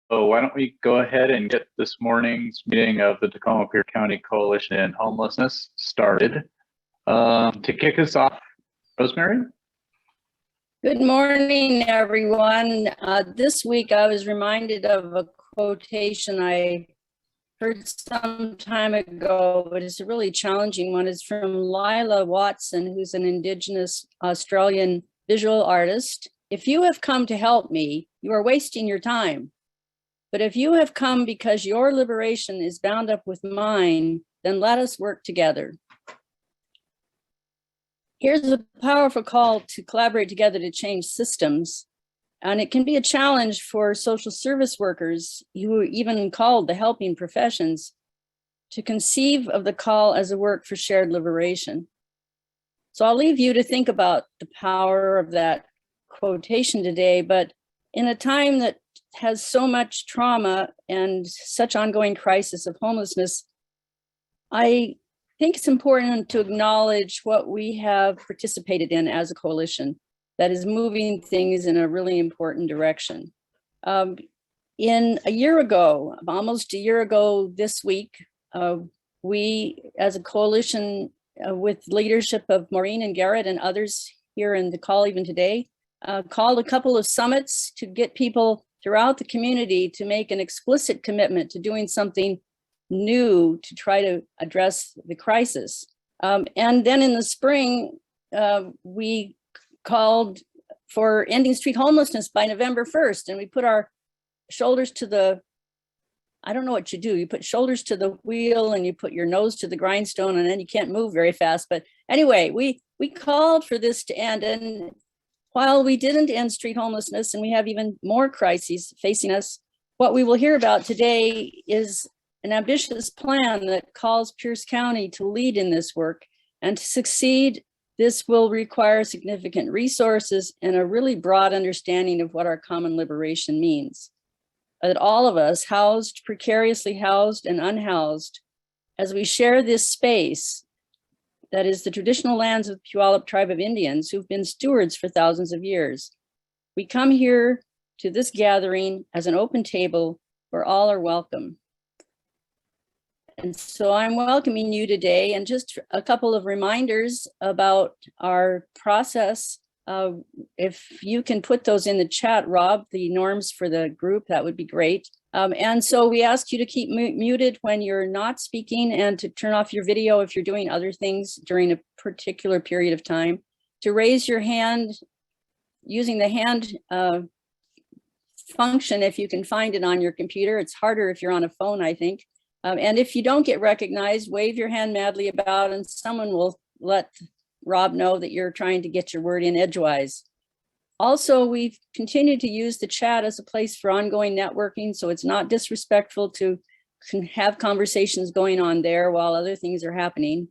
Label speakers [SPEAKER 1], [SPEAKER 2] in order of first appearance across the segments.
[SPEAKER 1] So why don't we go ahead and get this morning's meeting of the Tacoma Pierce County Coalition in Homelessness started. To kick us off, Rosemary?
[SPEAKER 2] Good morning, everyone. This week I was reminded of a quotation I heard some time ago, but it's a really challenging one. It's from Lila Watson, who's an Indigenous Australian visual artist. "If you have come to help me, you are wasting your time. But if you have come because your liberation is bound up with mine, then let us work together." Here's a powerful call to collaborate together to change systems. And it can be a challenge for social service workers, who are even called the helping professions, to conceive of the call as a work for shared liberation. So I'll leave you to think about the power of that quotation today, but in a time that has so much trauma and such ongoing crisis of homelessness, I think it's important to acknowledge what we have participated in as a coalition that is moving things in a really important direction. Almost a year ago this week, we as a coalition with leadership of Maureen and Garrett and others here in the call even today, called a couple of summits to get people throughout the community to make an explicit commitment to doing something new to try to address the crisis. And then in the spring, we called for ending street homelessness by November 1st. And we put our shoulders to the, I don't know what you do. You put shoulders to the wheel and you put your nose to the grindstone, and then you can't move very fast. But anyway, we called for this to end. And while we didn't end street homelessness, and we have even more crises facing us, what we will hear about today is an ambitious plan that calls Pierce County to lead in this work. And to succeed, this will require significant resources and a really broad understanding of what our common liberation means. That all of us, housed, precariously housed, and unhoused, as we share this space, that is the traditional lands of the Puyallup tribe of Indians who've been stewards for thousands of years. We come here to this gathering as an open table where all are welcome. And so I'm welcoming you today, and just a couple of reminders about our process. If you can put those in the chat, Rob, the norms for the group, that would be great. And so we ask you to keep muted when you're not speaking, and to turn off your video if you're doing other things during a particular period of time, to raise your hand using the hand function if you can find it on your computer. It's harder if you're on a phone, I think. And if you don't get recognized, wave your hand madly about and someone will let Rob know that you're trying to get your word in edgewise. Also, we've continued to use the chat as a place for ongoing networking, so it's not disrespectful to have conversations going on there while other things are happening.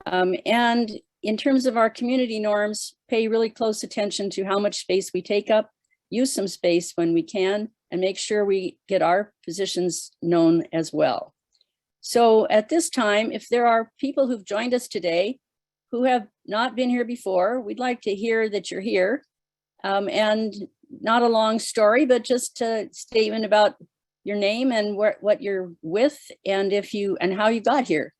[SPEAKER 2] And in terms of our community norms, pay really close attention to how much space we take up, use some space when we can, and make sure we get our positions known as well. So at this time, if there are people who've joined us today who have not been here before, we'd like to hear that you're here. And not a long story, but just a statement about your name and what you're with, and how you got here.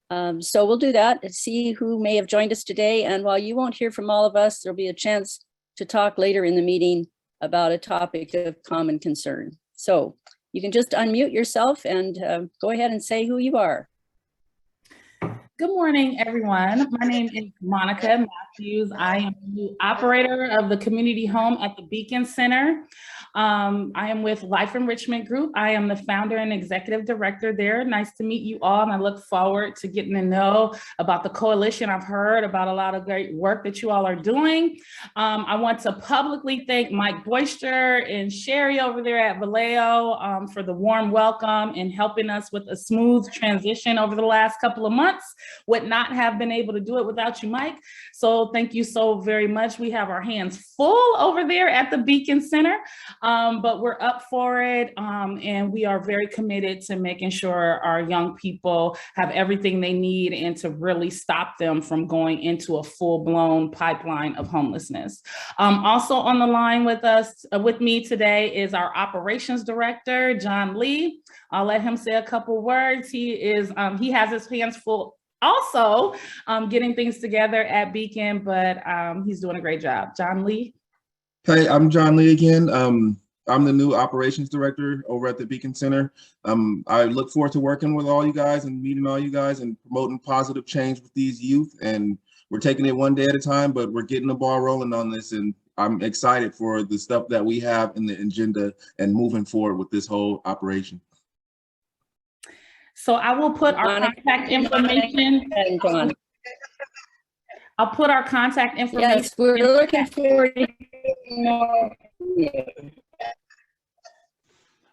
[SPEAKER 2] So we'll do that and see who may have joined us today. And while you won't hear from all of us, there'll be a chance to talk later in the meeting about a topic of common concern. So you can just unmute yourself and go ahead and say who you are.
[SPEAKER 3] Good morning, everyone. My name is Monica Matthews. I am the operator of the community home at the Beacon Center. I am with Life Enrichment Group. I am the founder and executive director there. Nice to meet you all, and I look forward to getting to know about the coalition. I've heard about a lot of great work that you all are doing. I want to publicly thank Mike Boyster and Sherry over there at Vallejo for the warm welcome and helping us with a smooth transition over the last couple of months. would not have been able to do it without you, Mike. So thank you so very much. We have our hands full over there at the Beacon Center, but we're up for it. And we are very committed to making sure our young people have everything they need and to really stop them from going into a full-blown pipeline of homelessness. Also on the line with me today is our operations director, John Lee. I'll let him say a couple words. He has his hands full also getting things together at Beacon, but he's doing a great job. John Lee.
[SPEAKER 4] Hey, I'm John Lee again. I'm the new operations director over at the Beacon Center. I look forward to working with all you guys and meeting all you guys and promoting positive change with these youth. And we're taking it one day at a time, but we're getting the ball rolling on this. And I'm excited for the stuff that we have in the agenda and moving forward with this whole operation.
[SPEAKER 3] So I will put our contact information. I'll put our contact information.
[SPEAKER 2] Yes, we're looking forward to more.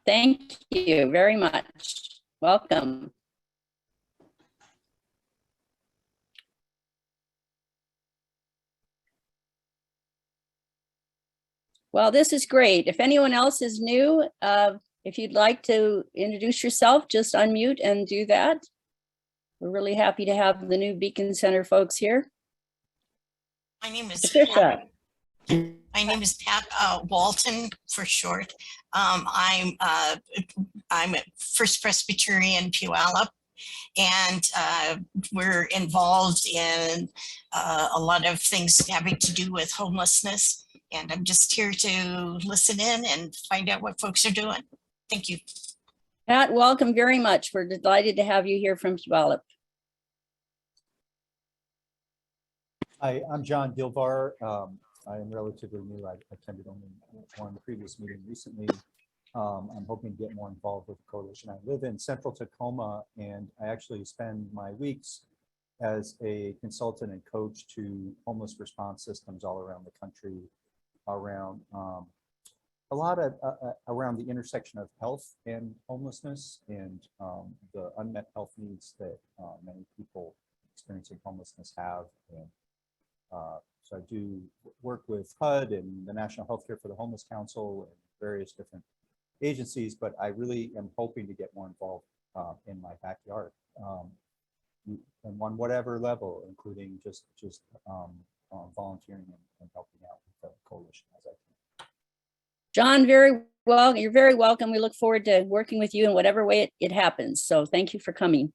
[SPEAKER 2] Thank you very much. Welcome. Well, this is great. If anyone else is new, if you'd like to introduce yourself, just unmute and do that. We're really happy to have the new Beacon Center folks here.
[SPEAKER 5] My name is
[SPEAKER 2] Patricia.
[SPEAKER 5] My name is Pat Walton for short. I'm at First Presbyterian Puyallup, and we're involved in a lot of things having to do with homelessness. And I'm just here to listen in and find out what folks are doing. Thank you.
[SPEAKER 2] Pat, welcome very much. We're delighted to have you here from Puyallup.
[SPEAKER 6] Hi, I'm John Gilvar. I am relatively new. I attended only one previous meeting recently. I'm hoping to get more involved with the coalition. I live in central Tacoma, and I actually spend my weeks as a consultant and coach to homeless response systems all around the country, around a lot of around the intersection of health and homelessness and the unmet health needs that many people experiencing homelessness have. And so I do work with HUD and the National Healthcare for the Homeless Council and various different agencies, but I really am hoping to get more involved in my backyard and on whatever level, including just volunteering and helping out with the coalition as I can.
[SPEAKER 2] John, you're very welcome. We look forward to working with you in whatever way it happens. So thank you for coming.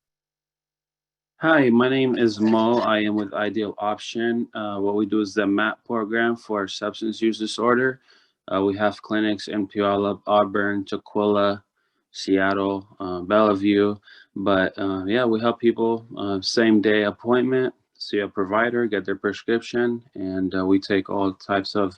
[SPEAKER 7] Hi, my name is Mo. I am with Ideal Option. What we do is the MAP program for substance use disorder. We have clinics in Puyallup, Auburn, Tukwila, Seattle, Bellevue. But yeah, we help people same day appointment, see a provider, get their prescription, and we take all types of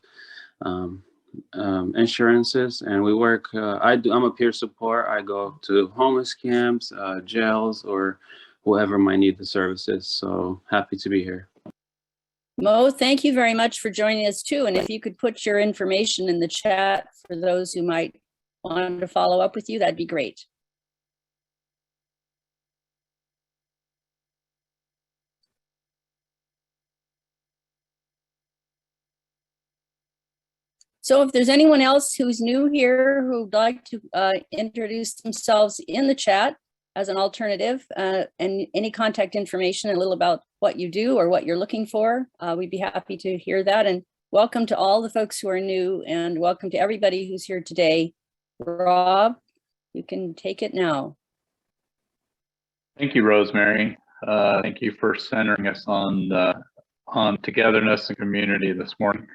[SPEAKER 7] insurances. And we work, I'm a peer support. I go to homeless camps, jails, or whoever might need the services. So happy to be here.
[SPEAKER 2] Mo, thank you very much for joining us too. And if you could put your information in the chat for those who might want to follow up with you, that'd be great. So if there's anyone else who's new here who'd like to introduce themselves in the chat as an alternative and any contact information, a little about what you do or what you're looking for, we'd be happy to hear that. And welcome to all the folks who are new, and welcome to everybody who's here today. Rob, you can take it now.
[SPEAKER 1] Thank you, Rosemary. Thank you for centering us on togetherness and community this morning.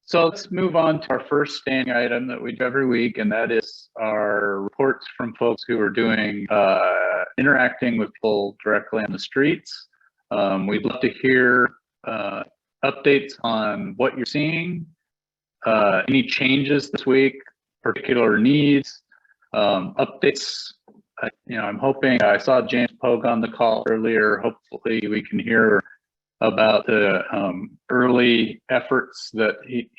[SPEAKER 1] So let's move on to our first standing item that we do every week, and that is our reports from folks who are doing interacting with people directly on the streets. We'd love to hear updates on what you're seeing, any changes this week, particular needs, updates. I'm hoping, I saw James Pogue on the call earlier. Hopefully we can hear about the early efforts that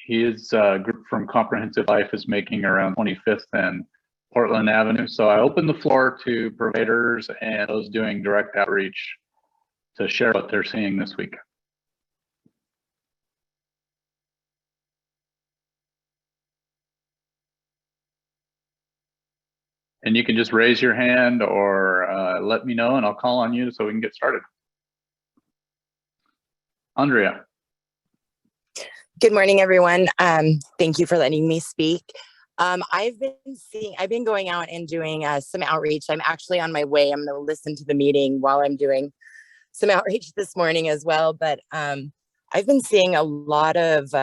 [SPEAKER 1] his group from Comprehensive Life is making around 25th and Portland Avenue. So I open the floor to providers and those doing direct outreach to share what they're seeing this week. And you can just raise your hand or let me know and I'll call on you so we can get started. Andrea.
[SPEAKER 8] Good morning, everyone. Thank you for letting me speak. I've been going out and doing some outreach. I'm actually on my way. I'm going to listen to the meeting while I'm doing some outreach this morning as well. But I've been seeing a lot of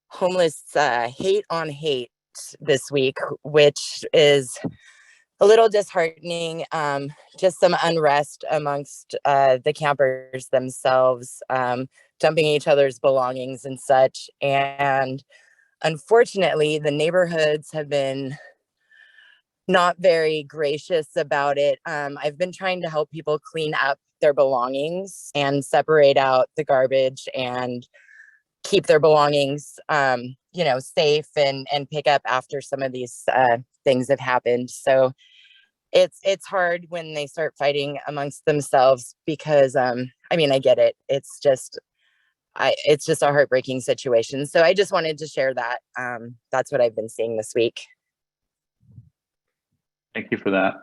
[SPEAKER 8] homeless hate on hate this week, which is a little disheartening. Just some unrest amongst the campers themselves, dumping each other's belongings and such. And unfortunately, the neighborhoods have been not very gracious about it. I've been trying to help people clean up their belongings and separate out the garbage and keep their belongings, safe and pick up after some of these things have happened. So it's hard when they start fighting amongst themselves because, I get it. It's just a heartbreaking situation. So I just wanted to share that. That's what I've been seeing this week.
[SPEAKER 1] Thank you for that.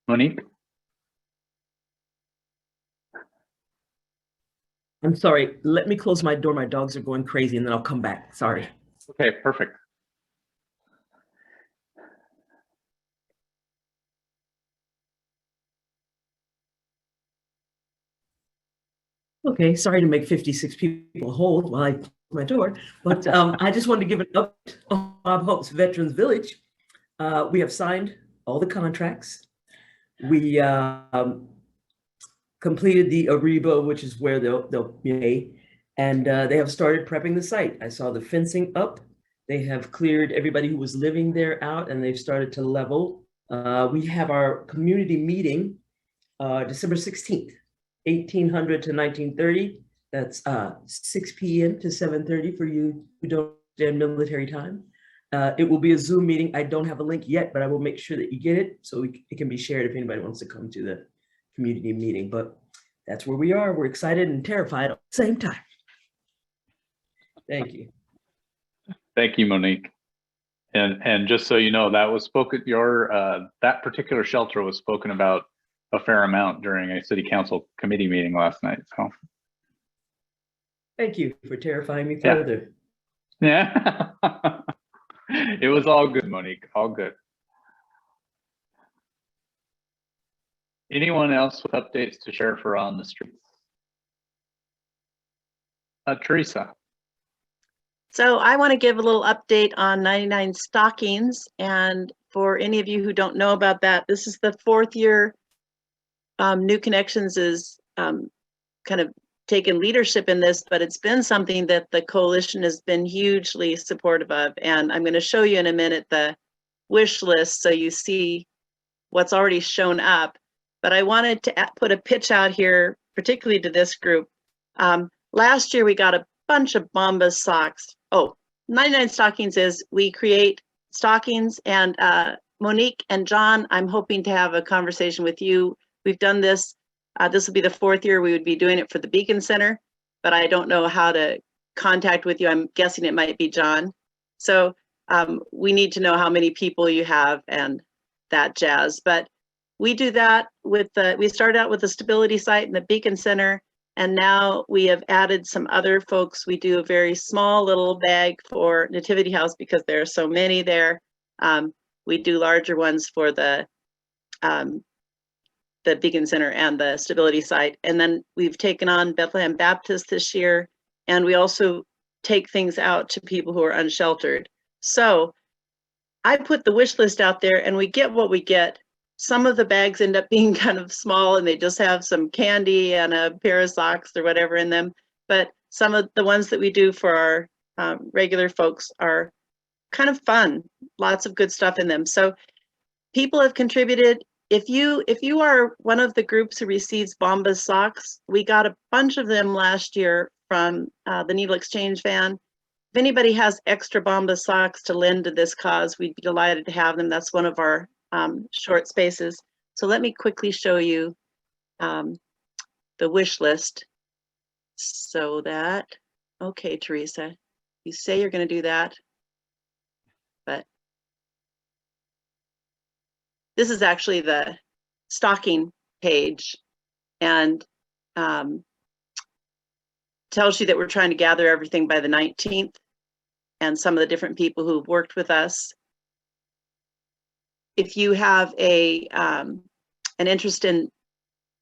[SPEAKER 1] Monique?
[SPEAKER 9] I'm sorry. Let me close my door. My dogs are going crazy and then I'll come back. Sorry.
[SPEAKER 1] Okay, perfect.
[SPEAKER 9] Okay, sorry to make 56 people hold while I close my door, but I just wanted to give an update on Bob Hope's Veterans Village. We have signed all the contracts. We completed the Ariba, which is where they'll pay, and they have started prepping the site. I saw the fencing up. They have cleared everybody who was living there out, and they've started to level. We have our community meeting December 16th, 1800 to 1930. That's 6 p.m. to 7:30 for you who don't understand military time. It will be a Zoom meeting. I don't have a link yet, but I will make sure that you get it so it can be shared if anybody wants to come to the community meeting. But that's where we are. We're excited and terrified at the same time. Thank you.
[SPEAKER 1] Thank you, Monique. And just so you know, that was spoken, that particular shelter was spoken about a fair amount during a city council committee meeting last night. So
[SPEAKER 9] thank you for terrifying me further.
[SPEAKER 1] Yeah. It was all good, Monique, all good. Anyone else with updates to share for On the Streets? Teresa.
[SPEAKER 10] So I want to give a little update on 99 Stockings. And for any of you who don't know about that, this is the 4th year New Connections is kind of taken leadership in this, but it's been something that the coalition has been hugely supportive of. And I'm going to show you in a minute the wish list so you see what's already shown up. But I wanted to put a pitch out here, particularly to this group. Last year we got a bunch of Bombas socks. 99 Stockings is we create stockings, and Monique and John, I'm hoping to have a conversation with you. We've done this. This will be the 4th year we would be doing it for the Beacon Center, but I don't know how to contact with you. I'm guessing it might be John. So we need to know how many people you have and that jazz. But we do that with we started out with the stability site and the Beacon Center, and now we have added some other folks. We do a very small little bag for Nativity House because there are so many there. We do larger ones for the Beacon Center and the stability site. And then we've taken on Bethlehem Baptist this year. And we also take things out to people who are unsheltered. So I put the wish list out there and we get what we get. Some of the bags end up being kind of small and they just have some candy and a pair of socks or whatever in them. But some of the ones that we do for our regular folks are kind of fun. Lots of good stuff in them. So people have contributed. If you are one of the groups who receives Bombas socks, we got a bunch of them last year from the Needle Exchange van, if anybody has extra Bombas socks to lend to this cause, we'd be delighted to have them. That's one of our short spaces. So let me quickly show you the wish list. So that, okay, Teresa, you say you're going to do that, but this is actually the stocking page, and tells you that we're trying to gather everything by the 19th, and some of the different people who've worked with us. If you have an interest in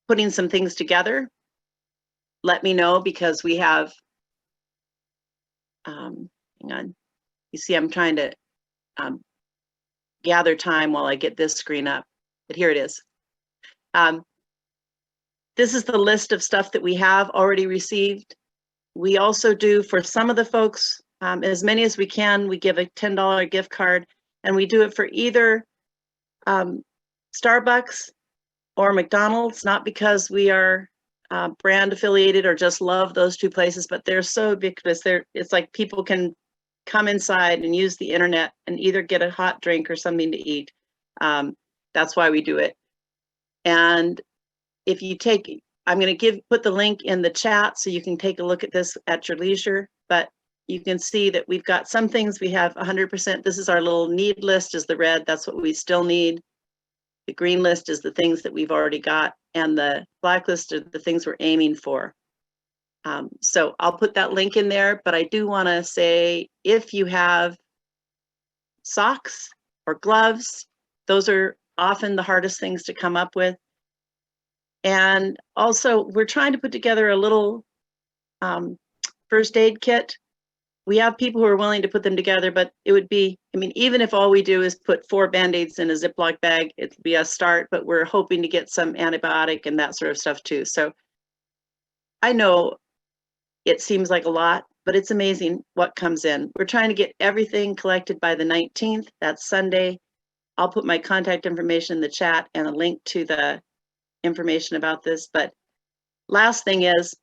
[SPEAKER 10] putting some things together, let me know, because we have, hang on, you see I'm trying to gather time while I get this screen up, but here it is. This is the list of stuff that we have already received. We also do, for some of the folks, as many as we can, we give a $10 gift card, and we do it for either Starbucks or McDonald's, not because we are brand affiliated or just love those two places, but they're so ubiquitous. It's like people can come inside and use the internet and either get a hot drink or something to eat. That's why we do it. And if you take, I'm going to put the link in the chat so you can take a look at this at your leisure, but you can see that we've got some things we have 100%. This is our little need list, is the red. That's what we still need. The green list is the things that we've already got, and the black list are the things we're aiming for. So I'll put that link in there, but I do want to say, if you have socks or gloves, those are often the hardest things to come up with. And also, we're trying to put together a little first aid kit. We have people who are willing to put them together, but it would be, I mean, even if all we do is put 4 Band-Aids in a Ziploc bag, it'd be a start, but we're hoping to get some antibiotic and that sort of stuff too. So I know it seems like a lot, but it's amazing what comes in. We're trying to get everything collected by the 19th, that's Sunday. I'll put my contact information in the chat and a link to the information about this. But last thing is,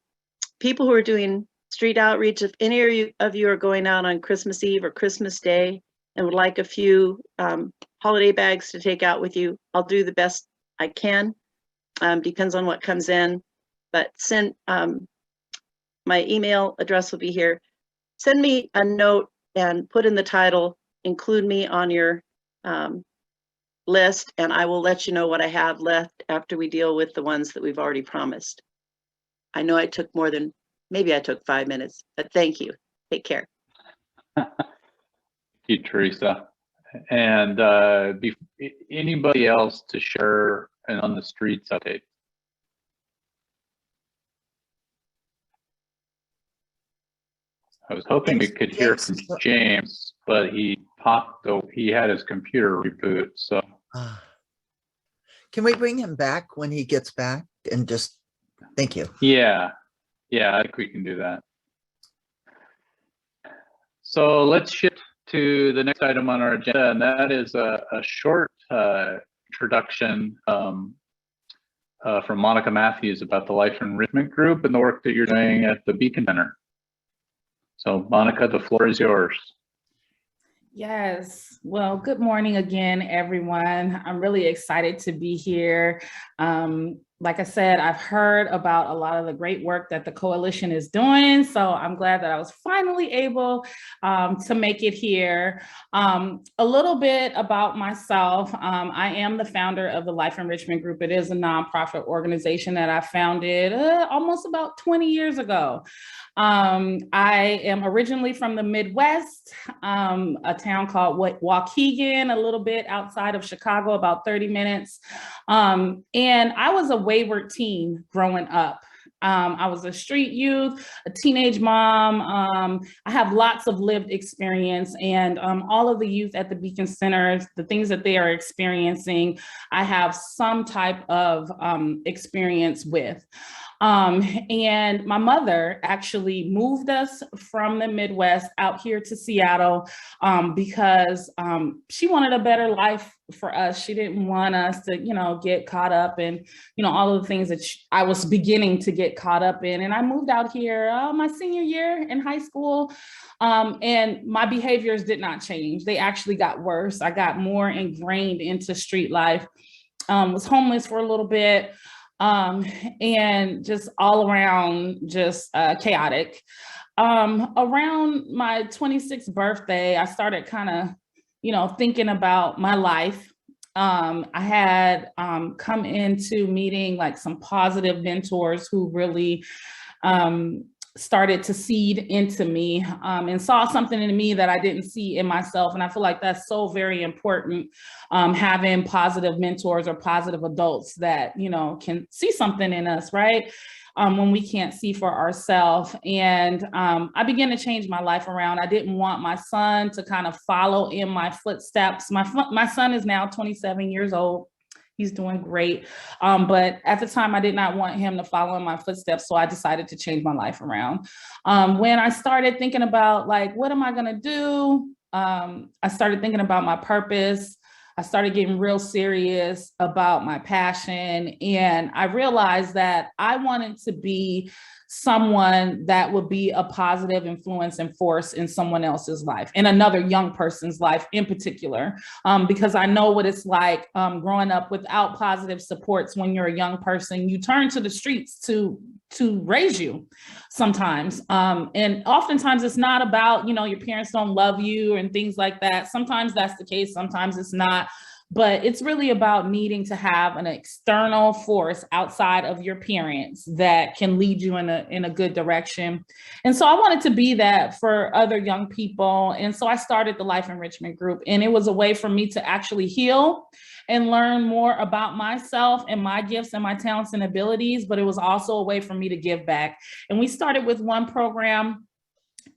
[SPEAKER 10] people who are doing street outreach, if any of you are going out on Christmas Eve or Christmas Day and would like a few holiday bags to take out with you, I'll do the best I can. Depends on what comes in, but send, my email address will be here. Send me a note and put in the title, include me on your list, and I will let you know what I have left after we deal with the ones that we've already promised. I know I took more than, maybe I took 5 minutes, but thank you. Take care.
[SPEAKER 1] Thank you, Teresa. And anybody else to share an on the streets update? I was hoping we could hear from James, but he had his computer reboot, so.
[SPEAKER 11] Can we bring him back when he gets back and just, thank you.
[SPEAKER 1] Yeah, I think we can do that. So let's shift to the next item on our agenda, and that is a short introduction from Monica Matthews about the Life Enrichment Group and the work that you're doing at the Beacon Center. So Monica, the floor is yours.
[SPEAKER 3] Yes. Well, good morning again, everyone. I'm really excited to be here. Like I said, I've heard about a lot of the great work that the coalition is doing, so I'm glad that I was finally able to make it here. A little bit about myself. I am the founder of the Life Enrichment Group. It is a nonprofit organization that I founded almost about 20 years ago. I am originally from the Midwest, a town called Waukegan, a little bit outside of Chicago, about 30 minutes. And I was a wayward teen growing up. I was a street youth, a teenage mom. I have lots of lived experience, and all of the youth at the Beacon Center, the things that they are experiencing, I have some type of experience with. And my mother actually moved us from the Midwest out here to Seattle because she wanted a better life for us. She didn't want us to, get caught up in, all of the things that I was beginning to get caught up in. And I moved out here my senior year in high school. And my behaviors did not change. They actually got worse. I got more ingrained into street life, was homeless for a little bit, and just all around just chaotic. Around my 26th birthday, I started kind of, thinking about my life. I had come into meeting like some positive mentors who really started to seed into me and saw something in me that I didn't see in myself. And I feel like that's so very important, having positive mentors or positive adults that, can see something in us, right? When we can't see for ourselves. And I began to change my life around. I didn't want my son to kind of follow in my footsteps. My son is now 27 years old. He's doing great. But at the time, I did not want him to follow in my footsteps. So I decided to change my life around. When I started thinking about like, what am I going to do? I started thinking about my purpose. I started getting real serious about my passion. And I realized that I wanted to be someone that would be a positive influence and force in someone else's life, in another young person's life in particular, because I know what it's like growing up without positive supports. When you're a young person, you turn to the streets to raise you sometimes. And oftentimes it's not about, your parents don't love you and things like that. Sometimes that's the case, sometimes it's not. But it's really about needing to have an external force outside of your parents that can lead you in a good direction. And so I wanted to be that for other young people. And so I started the Life Enrichment Group, and it was a way for me to actually heal and learn more about myself and my gifts and my talents and abilities. But it was also a way for me to give back. And we started with one program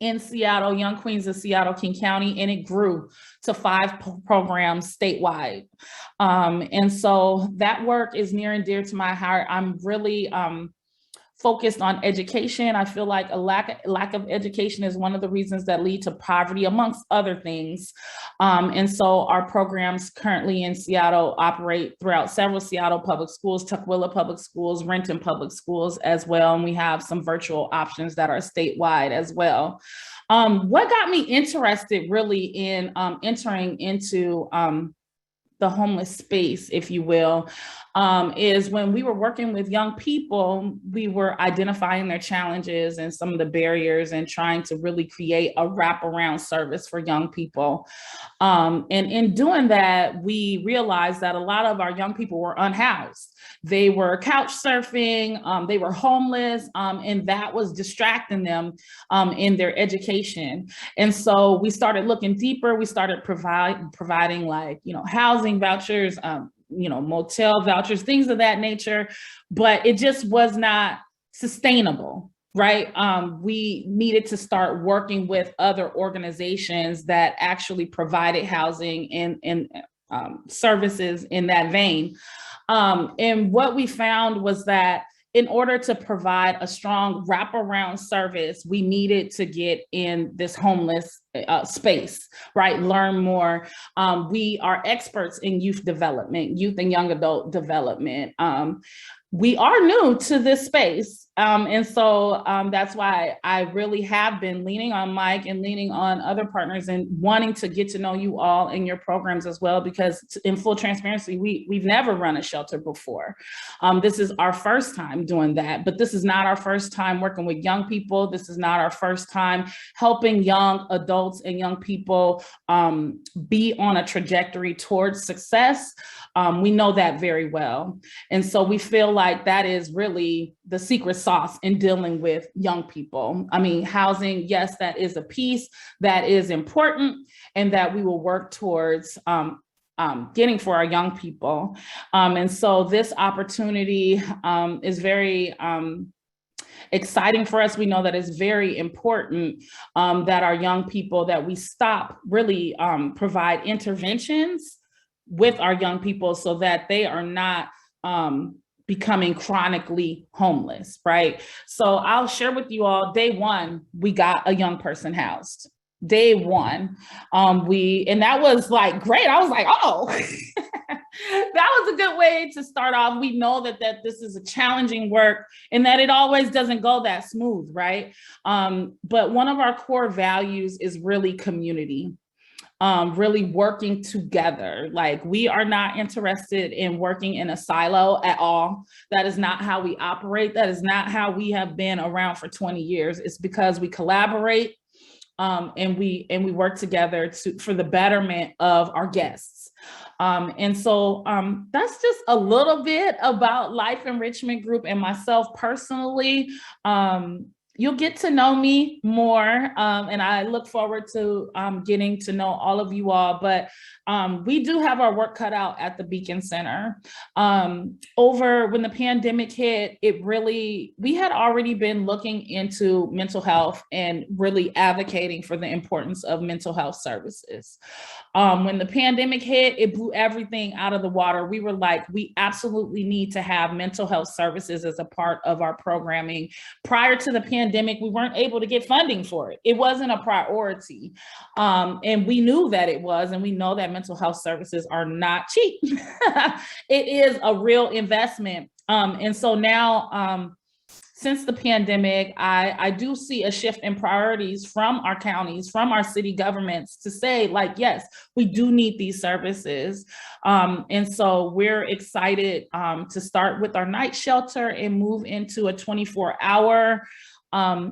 [SPEAKER 3] in Seattle, Young Queens of Seattle, King County, and it grew to 5 programs statewide. And so that work is near and dear to my heart. I'm really focused on education. I feel like a lack of education is one of the reasons that lead to poverty, amongst other things. And so our programs currently in Seattle operate throughout several Seattle public schools, Tukwila public schools, Renton public schools as well. And we have some virtual options that are statewide as well. What got me interested really in entering into the homeless space, if you will, is when we were working with young people, we were identifying their challenges and some of the barriers and trying to really create a wraparound service for young people. And in doing that, we realized that a lot of our young people were unhoused. They were couch surfing, they were homeless, and that was distracting them in their education. And so we started looking deeper. We started providing like, housing vouchers, motel vouchers, things of that nature, but it just was not sustainable, right? We needed to start working with other organizations that actually provided housing and services in that vein. And what we found was that in order to provide a strong wraparound service, we needed to get in this homeless space, right? Learn more. We are experts in youth development, youth and young adult development. We are new to this space. And so that's why I really have been leaning on Mike and leaning on other partners and wanting to get to know you all in your programs as well, because in full transparency, we've never run a shelter before. This is our first time doing that, but this is not our first time working with young people. This is not our first time helping young adults and young people be on a trajectory towards success. We know that very well. And so we feel like that is really the secret sauce in dealing with young people. I mean, housing, yes, that is a piece that is important and that we will work towards getting for our young people. And so this opportunity is very exciting for us. We know that it's very important that our young people, that we stop really provide interventions with our young people so that they are not becoming chronically homeless, right? So I'll share with you all, day one, we got a young person housed. Day one, and that was like great. I was like, oh, that was a good way to start off. We know that this is a challenging work and that it always doesn't go that smooth, right? But one of our core values is really community. Really working together. Like, we are not interested in working in a silo at all. That is not how we operate. That is not how we have been around for 20 years. It's because we collaborate and we work together for the betterment of our guests. And so that's just a little bit about Life Enrichment Group and myself personally. You'll get to know me more, and I look forward to getting to know all of you all. But we do have our work cut out at the Beacon Center. Over when the pandemic hit, we had already been looking into mental health and really advocating for the importance of mental health services. When the pandemic hit, it blew everything out of the water. We were like, we absolutely need to have mental health services as a part of our programming. Prior to the pandemic, we weren't able to get funding for it. It wasn't a priority. And we knew that it was, and we know that mental health services are not cheap. It is a real investment. And so now, since the pandemic, I do see a shift in priorities from our counties, from our city governments to say, like, yes, we do need these services. And so we're excited to start with our night shelter and move into a 24-hour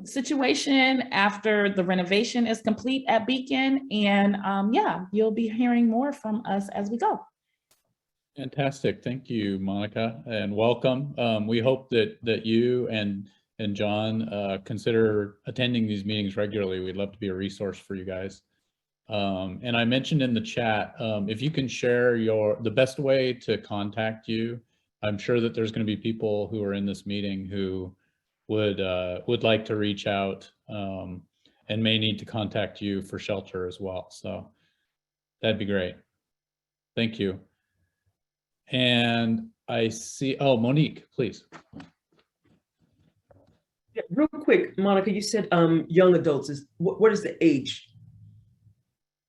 [SPEAKER 3] situation after the renovation is complete at Beacon. And yeah, you'll be hearing more from us as we go.
[SPEAKER 1] Fantastic. Thank you, Monica, and welcome. We hope that you and John consider attending these meetings regularly. We'd love to be a resource for you guys. And I mentioned in the chat, if you can share the best way to contact you. I'm sure that there's going to be people who are in this meeting who would like to reach out and may need to contact you for shelter as well. So that'd be great. Thank you. And I see, oh, Monique, please.
[SPEAKER 9] Yeah, real quick, Monica, you said young adults. What is the age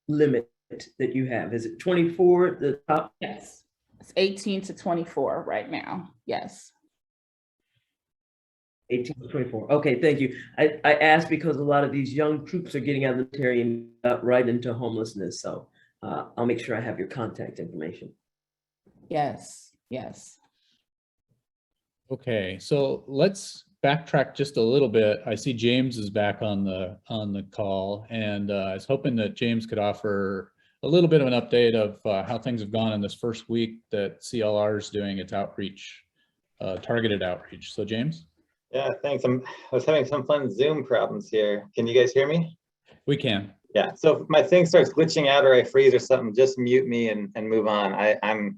[SPEAKER 9] limit that you have? Is it 24, the top?
[SPEAKER 3] Yes, it's 18 to 24 right now, yes.
[SPEAKER 9] 18 to 24. Okay, thank you. I asked because a lot of these young troops are getting out of the military and right into homelessness. So I'll make sure I have your contact information.
[SPEAKER 3] Yes, yes.
[SPEAKER 1] Okay, so let's backtrack just a little bit. I see James is back on the call, and I was hoping that James could offer a little bit of an update of how things have gone in this first week that CLR is doing its outreach, targeted outreach. So James?
[SPEAKER 12] Yeah, thanks. I was having some fun Zoom problems here. Can you guys hear me?
[SPEAKER 1] We can.
[SPEAKER 12] Yeah, so if my thing starts glitching out or I freeze or something, just mute me and move on. I'm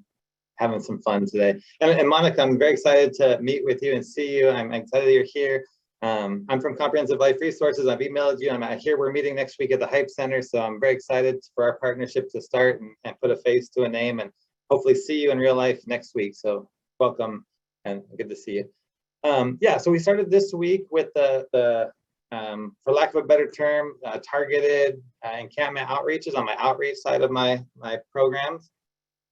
[SPEAKER 12] having some fun today. And Monica, I'm very excited to meet with you and see you. I'm excited you're here. I'm from Comprehensive Life Resources. I've emailed you. I hear we're meeting next week at the Hype Center. So I'm very excited for our partnership to start and put a face to a name and hopefully see you in real life next week. So welcome and good to see you. Yeah, so we started this week with the for lack of a better term, targeted encampment outreaches on my outreach side of my programs.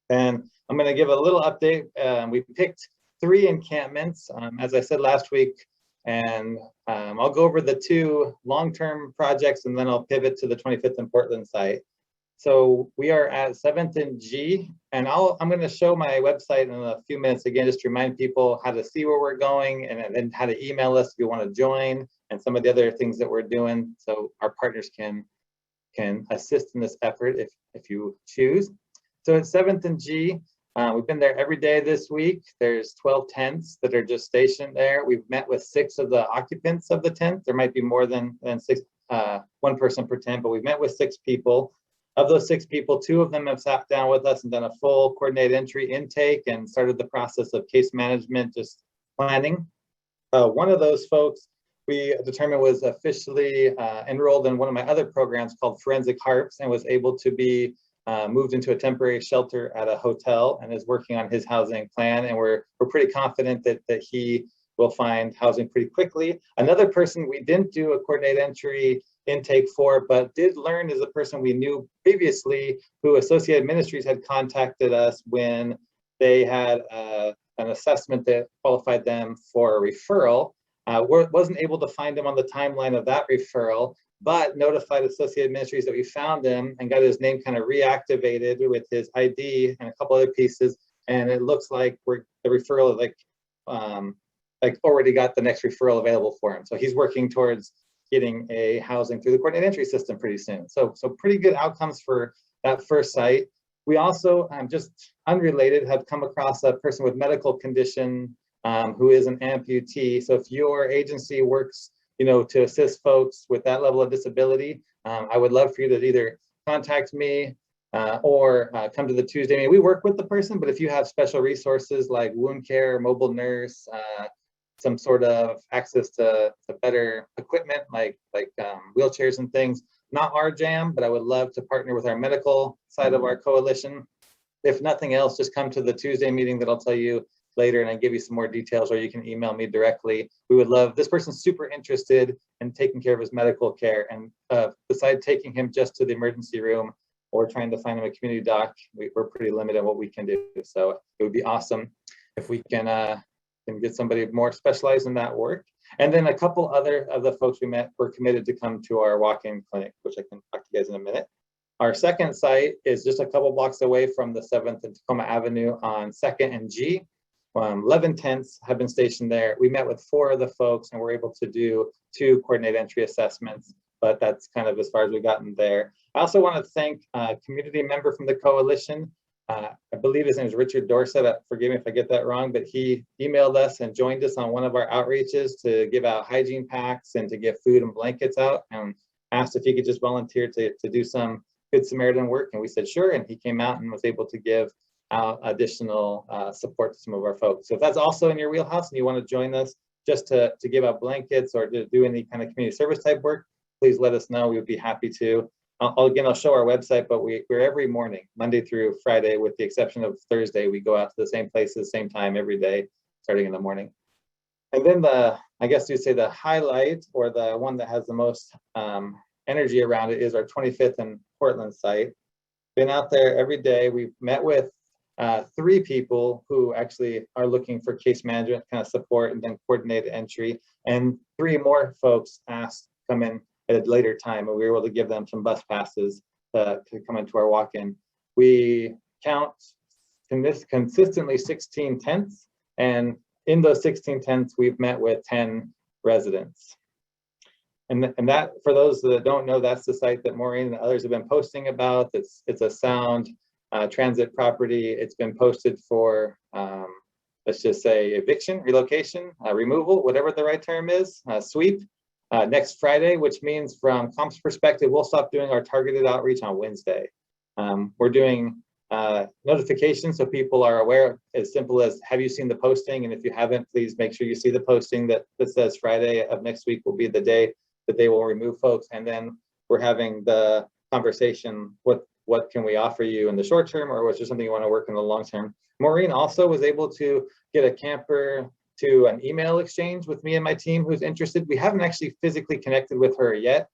[SPEAKER 12] And I'm going to give a little update. We picked 3 encampments, as I said last week, and I'll go over the 2 long-term projects and then I'll pivot to the 25th and Portland site. So we are at 7th and G, and I'm going to show my website in a few minutes again, just to remind people how to see where we're going and then how to email us if you want to join and some of the other things that we're doing so our partners can assist in this effort if you choose. So at 7th and G, we've been there every day this week. There's 12 tents that are just stationed there. We've met with 6 of the occupants of the tent. There might be more than 6, 1 person per tent, but we've met with 6 people. Of those 6 people, 2 of them have sat down with us and done a full coordinated entry intake and started the process of case management, just planning. One of those folks we determined was officially enrolled in one of my other programs called Forensic Harps and was able to be moved into a temporary shelter at a hotel and is working on his housing plan. And we're pretty confident that he will find housing pretty quickly. Another person we didn't do a coordinated entry intake for, but did learn is a person we knew previously who Associated Ministries had contacted us when they had an assessment that qualified them for a referral. Wasn't able to find him on the timeline of that referral, but notified Associated Ministries that we found him and got his name kind of reactivated with his ID and a couple other pieces. And it looks like the referral is like already got the next referral available for him. So he's working towards getting a housing through the coordinated entry system pretty soon. So pretty good outcomes for that first site. We also, just unrelated, have come across a person with medical condition who is an amputee. So if your agency works, to assist folks with that level of disability, I would love for you to either contact me or come to the Tuesday meeting. We work with the person, but if you have special resources like wound care, mobile nurse, some sort of access to better equipment like wheelchairs and things, not our jam, but I would love to partner with our medical side of our coalition. If nothing else, just come to the Tuesday meeting that I'll tell you later and I give you some more details, or you can email me directly. We would love, this person's super interested in taking care of his medical care, and besides taking him just to the emergency room or trying to find him a community doc, we're pretty limited on what we can do. So it would be awesome if we can get somebody more specialized in that work. And then a couple other of the folks we met were committed to come to our walk-in clinic, which I can talk to you guys in a minute. Our second site is just a couple blocks away from the 7th and Tacoma Avenue on 2nd and G. 11 tents have been stationed there. We met with 4 of the folks and were able to do 2 coordinated entry assessments, but that's kind of as far as we've gotten there. I also want to thank a community member from the coalition. I believe his name is Richard Dorset. Forgive me if I get that wrong, but he emailed us and joined us on one of our outreaches to give out hygiene packs and to get food and blankets out, and asked if he could just volunteer to do some Good Samaritan work. And we said, sure. And he came out and was able to give out additional support to some of our folks. So if that's also in your wheelhouse and you want to join us just to give out blankets or to do any kind of community service type work, please let us know. We would be happy to. I'll show our website, but we're every morning, Monday through Friday, with the exception of Thursday, we go out to the same places, same time every day, starting in the morning. And then I guess you'd say the highlight, or the one that has the most energy around it, is our 25th and Portland site. Been out there every day. We've met with 3 people who actually are looking for case management kind of support and then coordinated entry, and 3 more folks asked to come in at a later time, and we were able to give them some bus passes to come into our walk-in. We count consistently 16 tents, and in those 16 tents, we've met with 10 residents. And that, for those that don't know, that's the site that Maureen and others have been posting about. It's a sound transit property. It's been posted for, let's just say, eviction, relocation, removal, whatever the right term is, sweep. Next Friday, which means from COMP's perspective, we'll stop doing our targeted outreach on Wednesday. We're doing notifications so people are aware, as simple as, have you seen the posting? And if you haven't, please make sure you see the posting that says Friday of next week will be the day that they will remove folks. And then we're having the conversation, what can we offer you in the short term, or was there something you want to work in the long term? Maureen also was able to get a camper to an email exchange with me and my team who's interested. We haven't actually physically connected with her yet.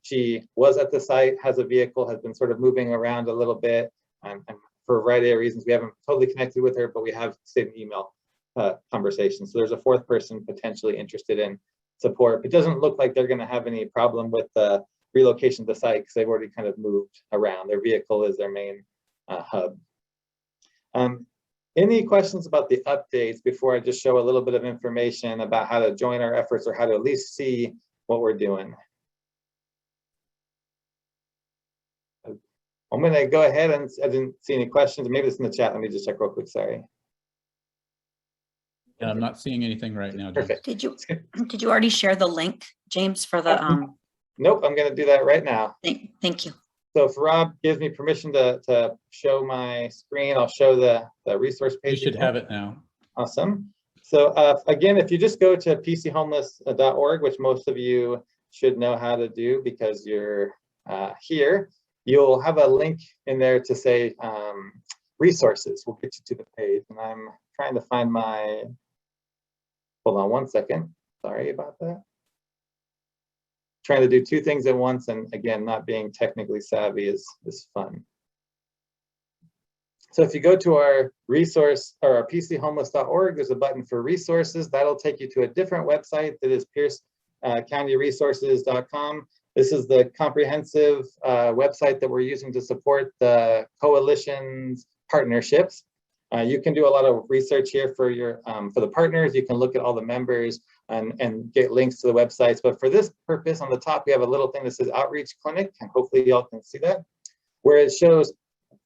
[SPEAKER 12] She was at the site, has a vehicle, has been sort of moving around a little bit, and for a variety of reasons, we haven't totally connected with her, but we have stayed in email conversation. So there's a 4th person potentially interested in support. It doesn't look like they're going to have any problem with the relocation to the site because they've already kind of moved around. Their vehicle is their main hub. Any questions about the updates before I just show a little bit of information about how to join our efforts, or how to at least see what we're doing? I'm going to go ahead, and I didn't see any questions. Maybe it's in the chat. Let me just check real quick. Sorry.
[SPEAKER 13] Yeah, I'm not seeing anything right now. James.
[SPEAKER 12] Perfect.
[SPEAKER 14] Did you already share the link, James, for the
[SPEAKER 12] Nope, I'm going to do that right now.
[SPEAKER 14] Thank you.
[SPEAKER 12] So if Rob gives me permission to show my screen, I'll show the resource page.
[SPEAKER 13] You should have it now.
[SPEAKER 12] Awesome. So again, if you just go to pchomeless.org, which most of you should know how to do because you're here, you'll have a link in there to say resources. We'll get you to the page. And I'm trying to find my, hold on one second. Sorry about that. Trying to do two things at once, and again, not being technically savvy is fun. So if you go to our resource or our pchomeless.org, there's a button for resources. That'll take you to a different website that is piercecountyresources.com. This is the comprehensive website that we're using to support the coalition's partnerships. You can do a lot of research here for your for the partners. You can look at all the members and get links to the websites. But for this purpose, on the top, we have a little thing that says Outreach Clinic, and hopefully y'all can see that, where it shows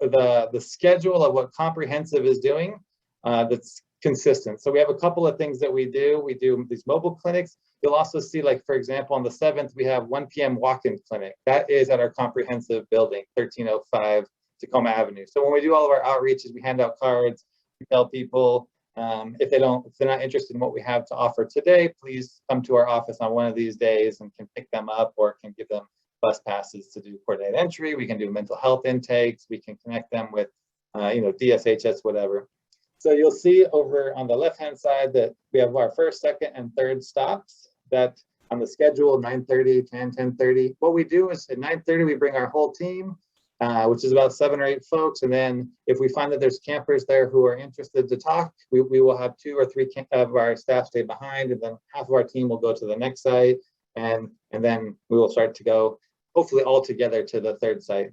[SPEAKER 12] the schedule of what Comprehensive is doing that's consistent. So we have a couple of things that we do. We do these mobile clinics. You'll also see, like, for example, on the 7th, we have 1 p.m. walk-in clinic. That is at our Comprehensive building, 1305 Tacoma Avenue. So when we do all of our outreaches, we hand out cards, we tell people, if they're not interested in what we have to offer today, please come to our office on one of these days and can pick them up or can give them bus passes to do coordinated entry. We can do mental health intakes. We can connect them with, DSHS, whatever. So you'll see over on the left-hand side that we have our first, second, and third stops that on the schedule, 9:30, 10, 10:30. What we do is at 9:30, we bring our whole team, which is about 7 or 8 folks. And then if we find that there's campers there who are interested to talk, we will have 2 or 3 of our staff stay behind, and then half of our team will go to the next site. And then we will start to go, hopefully all together, to the third site.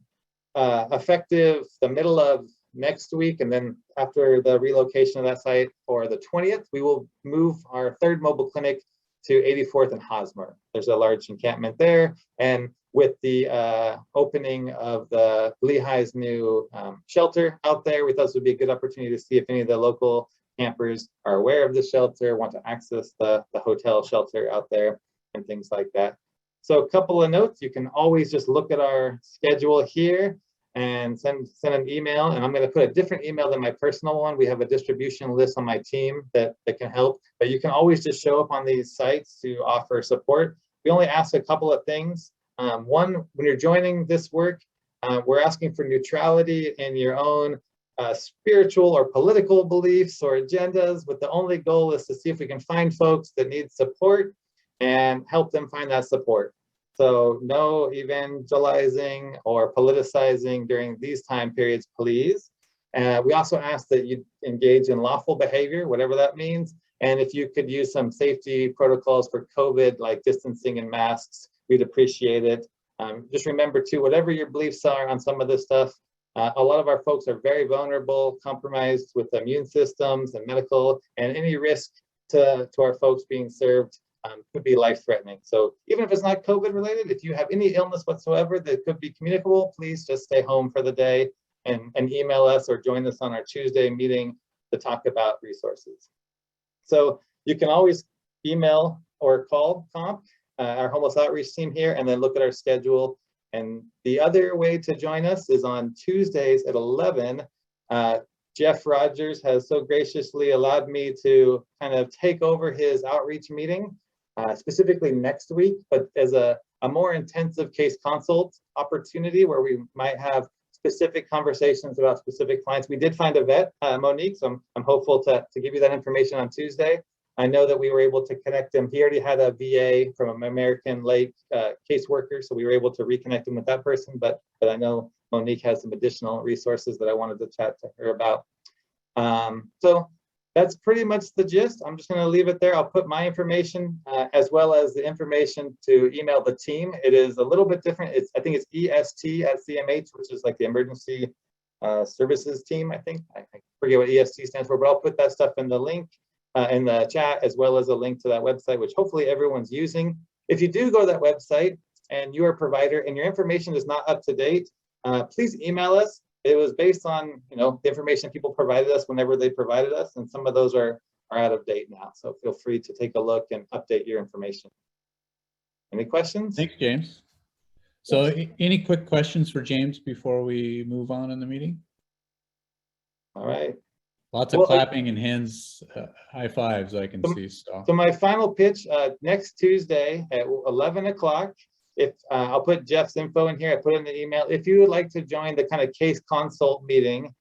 [SPEAKER 12] Effective the middle of next week, and then after the relocation of that site, or the 20th, we will move our third mobile clinic to 84th and Hosmer. There's a large encampment there, and with the opening of the Lehigh's new shelter out there, we thought this would be a good opportunity to see if any of the local campers are aware of the shelter, want to access the hotel shelter out there, and things like that. So a couple of notes: you can always just look at our schedule here and send an email, and I'm going to put a different email than my personal one. We have a distribution list on my team that can help, but you can always just show up on these sites to offer support. We only ask a couple of things. One, when you're joining this work, we're asking for neutrality in your own spiritual or political beliefs or agendas, but the only goal is to see if we can find folks that need support and help them find that support. So no evangelizing or politicizing during these time periods, please. We also ask that you engage in lawful behavior, whatever that means. And if you could use some safety protocols for COVID, like distancing and masks, we'd appreciate it. Just remember too, whatever your beliefs are on some of this stuff, a lot of our folks are very vulnerable, compromised with immune systems and medical, and any risk to our folks being served could be life-threatening. So even if it's not COVID related, if you have any illness whatsoever that could be communicable, please just stay home for the day and email us or join us on our Tuesday meeting to talk about resources. So you can always email or call COMP, our homeless outreach team here, and then look at our schedule. And the other way to join us is on Tuesdays at 11. Jeff Rogers has so graciously allowed me to kind of take over his outreach meeting, specifically next week, but as a more intensive case consult opportunity where we might have specific conversations about specific clients. We did find a vet, Monique, so I'm hopeful to give you that information on Tuesday. I know that we were able to connect him. He already had a VA from an American Lake caseworker, so we were able to reconnect him with that person, but I know Monique has some additional resources that I wanted to chat to her about. So that's pretty much the gist. I'm just going to leave it there. I'll put my information as well as the information to email the team. It is a little bit different. I think it's EST@CMH, which is like the emergency services team, I think. I forget what EST stands for, but I'll put that stuff in the link in the chat, as well as a link to that website, which hopefully everyone's using. If you do go to that website and you're a provider and your information is not up to date, please email us. It was based on the information people provided us whenever they provided us, and some of those are out of date now. So feel free to take a look and update your information. Any questions?
[SPEAKER 13] Thanks, James. So any quick questions for James before we move on in the meeting?
[SPEAKER 12] All right.
[SPEAKER 13] Lots of clapping and hands, high fives I can see.
[SPEAKER 12] So my final pitch, next Tuesday at 11 o'clock, if I'll put Jeff's info in here, I put in the email. If you would like to join the kind of case consult meeting,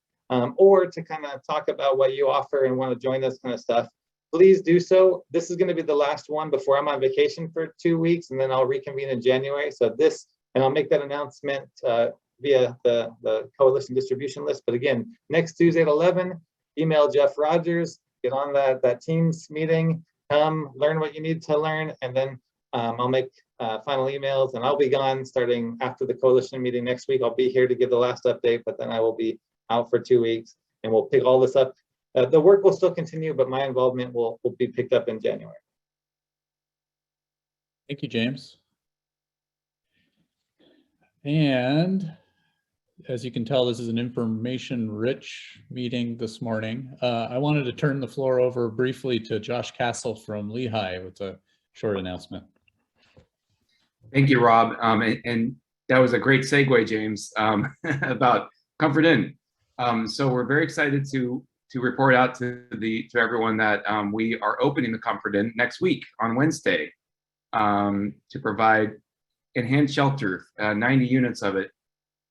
[SPEAKER 12] or to kind of talk about what you offer and want to join this kind of stuff, please do so. This is going to be the last one before I'm on vacation for 2 weeks, and then I'll reconvene in January. So this, and I'll make that announcement via the coalition distribution list. But again, next Tuesday at 11, email Jeff Rogers, get on that Teams meeting, learn what you need to learn, and then I'll make final emails, and I'll be gone starting after the coalition meeting next week. I'll be here to give the last update, but then I will be out for 2 weeks, and we'll pick all this up. The work will still continue, but my involvement will be picked up in January.
[SPEAKER 13] Thank you, James. And as you can tell, this is an information-rich meeting this morning. I wanted to turn the floor over briefly to Josh Castle from Lehigh with a short announcement.
[SPEAKER 15] Thank you, Rob. And that was a great segue, James, about Comfort Inn. So we're very excited to report out to everyone that we are opening the Comfort Inn next week on Wednesday to provide enhanced shelter, 90 units of it.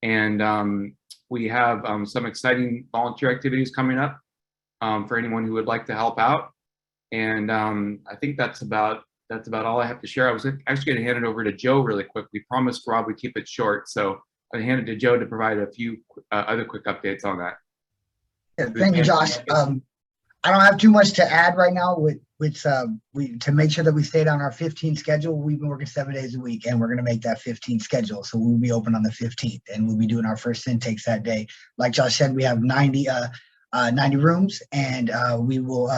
[SPEAKER 15] And we have some exciting volunteer activities coming up for anyone who would like to help out. And I think that's about all I have to share. I was actually going to hand it over to Joe really quick. We promised Rob we'd keep it short, so I handed it to Joe to provide a few other quick updates on that.
[SPEAKER 16] Yeah, thank you, Josh. I don't have too much to add right now. To make sure that we stayed on our 15 schedule, we've been working 7 days a week, and we're going to make that 15 schedule. So we'll be open on the 15th, and we'll be doing our first intakes that day. Like Josh said, we have 90 rooms, and we will,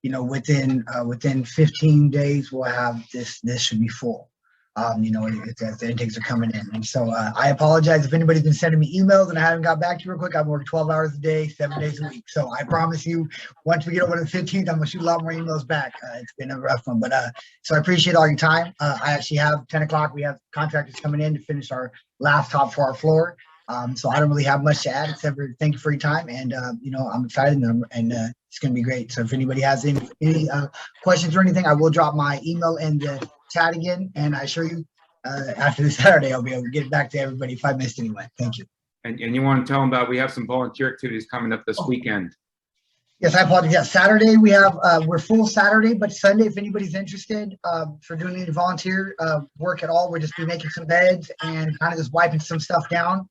[SPEAKER 16] within 15 days, we'll have this should be full. As the intakes are coming in. And so I apologize if anybody's been sending me emails and I haven't got back to you real quick. I've worked 12 hours a day, 7 days a week. So I promise you, once we get over to the 15th, I'm gonna shoot a lot more emails back. It's been a rough one, but so I appreciate all your time. I actually have 10 o'clock. We have contractors coming in to finish our last top for our floor. So I don't really have much to add except for thank you for your time. And, I'm excited and it's going to be great. So if anybody has any questions or anything, I will drop my email in the chat again. And I assure you, after this Saturday, I'll be able to get back to everybody if I missed anyone. Thank you.
[SPEAKER 15] And you want to tell them about, we have some volunteer activities coming up this weekend.
[SPEAKER 16] Yes, I apologize. Yeah, Saturday we have, we're full Saturday, but Sunday, if anybody's interested for doing any volunteer work at all, we'll just be making some beds and kind of just wiping some stuff down.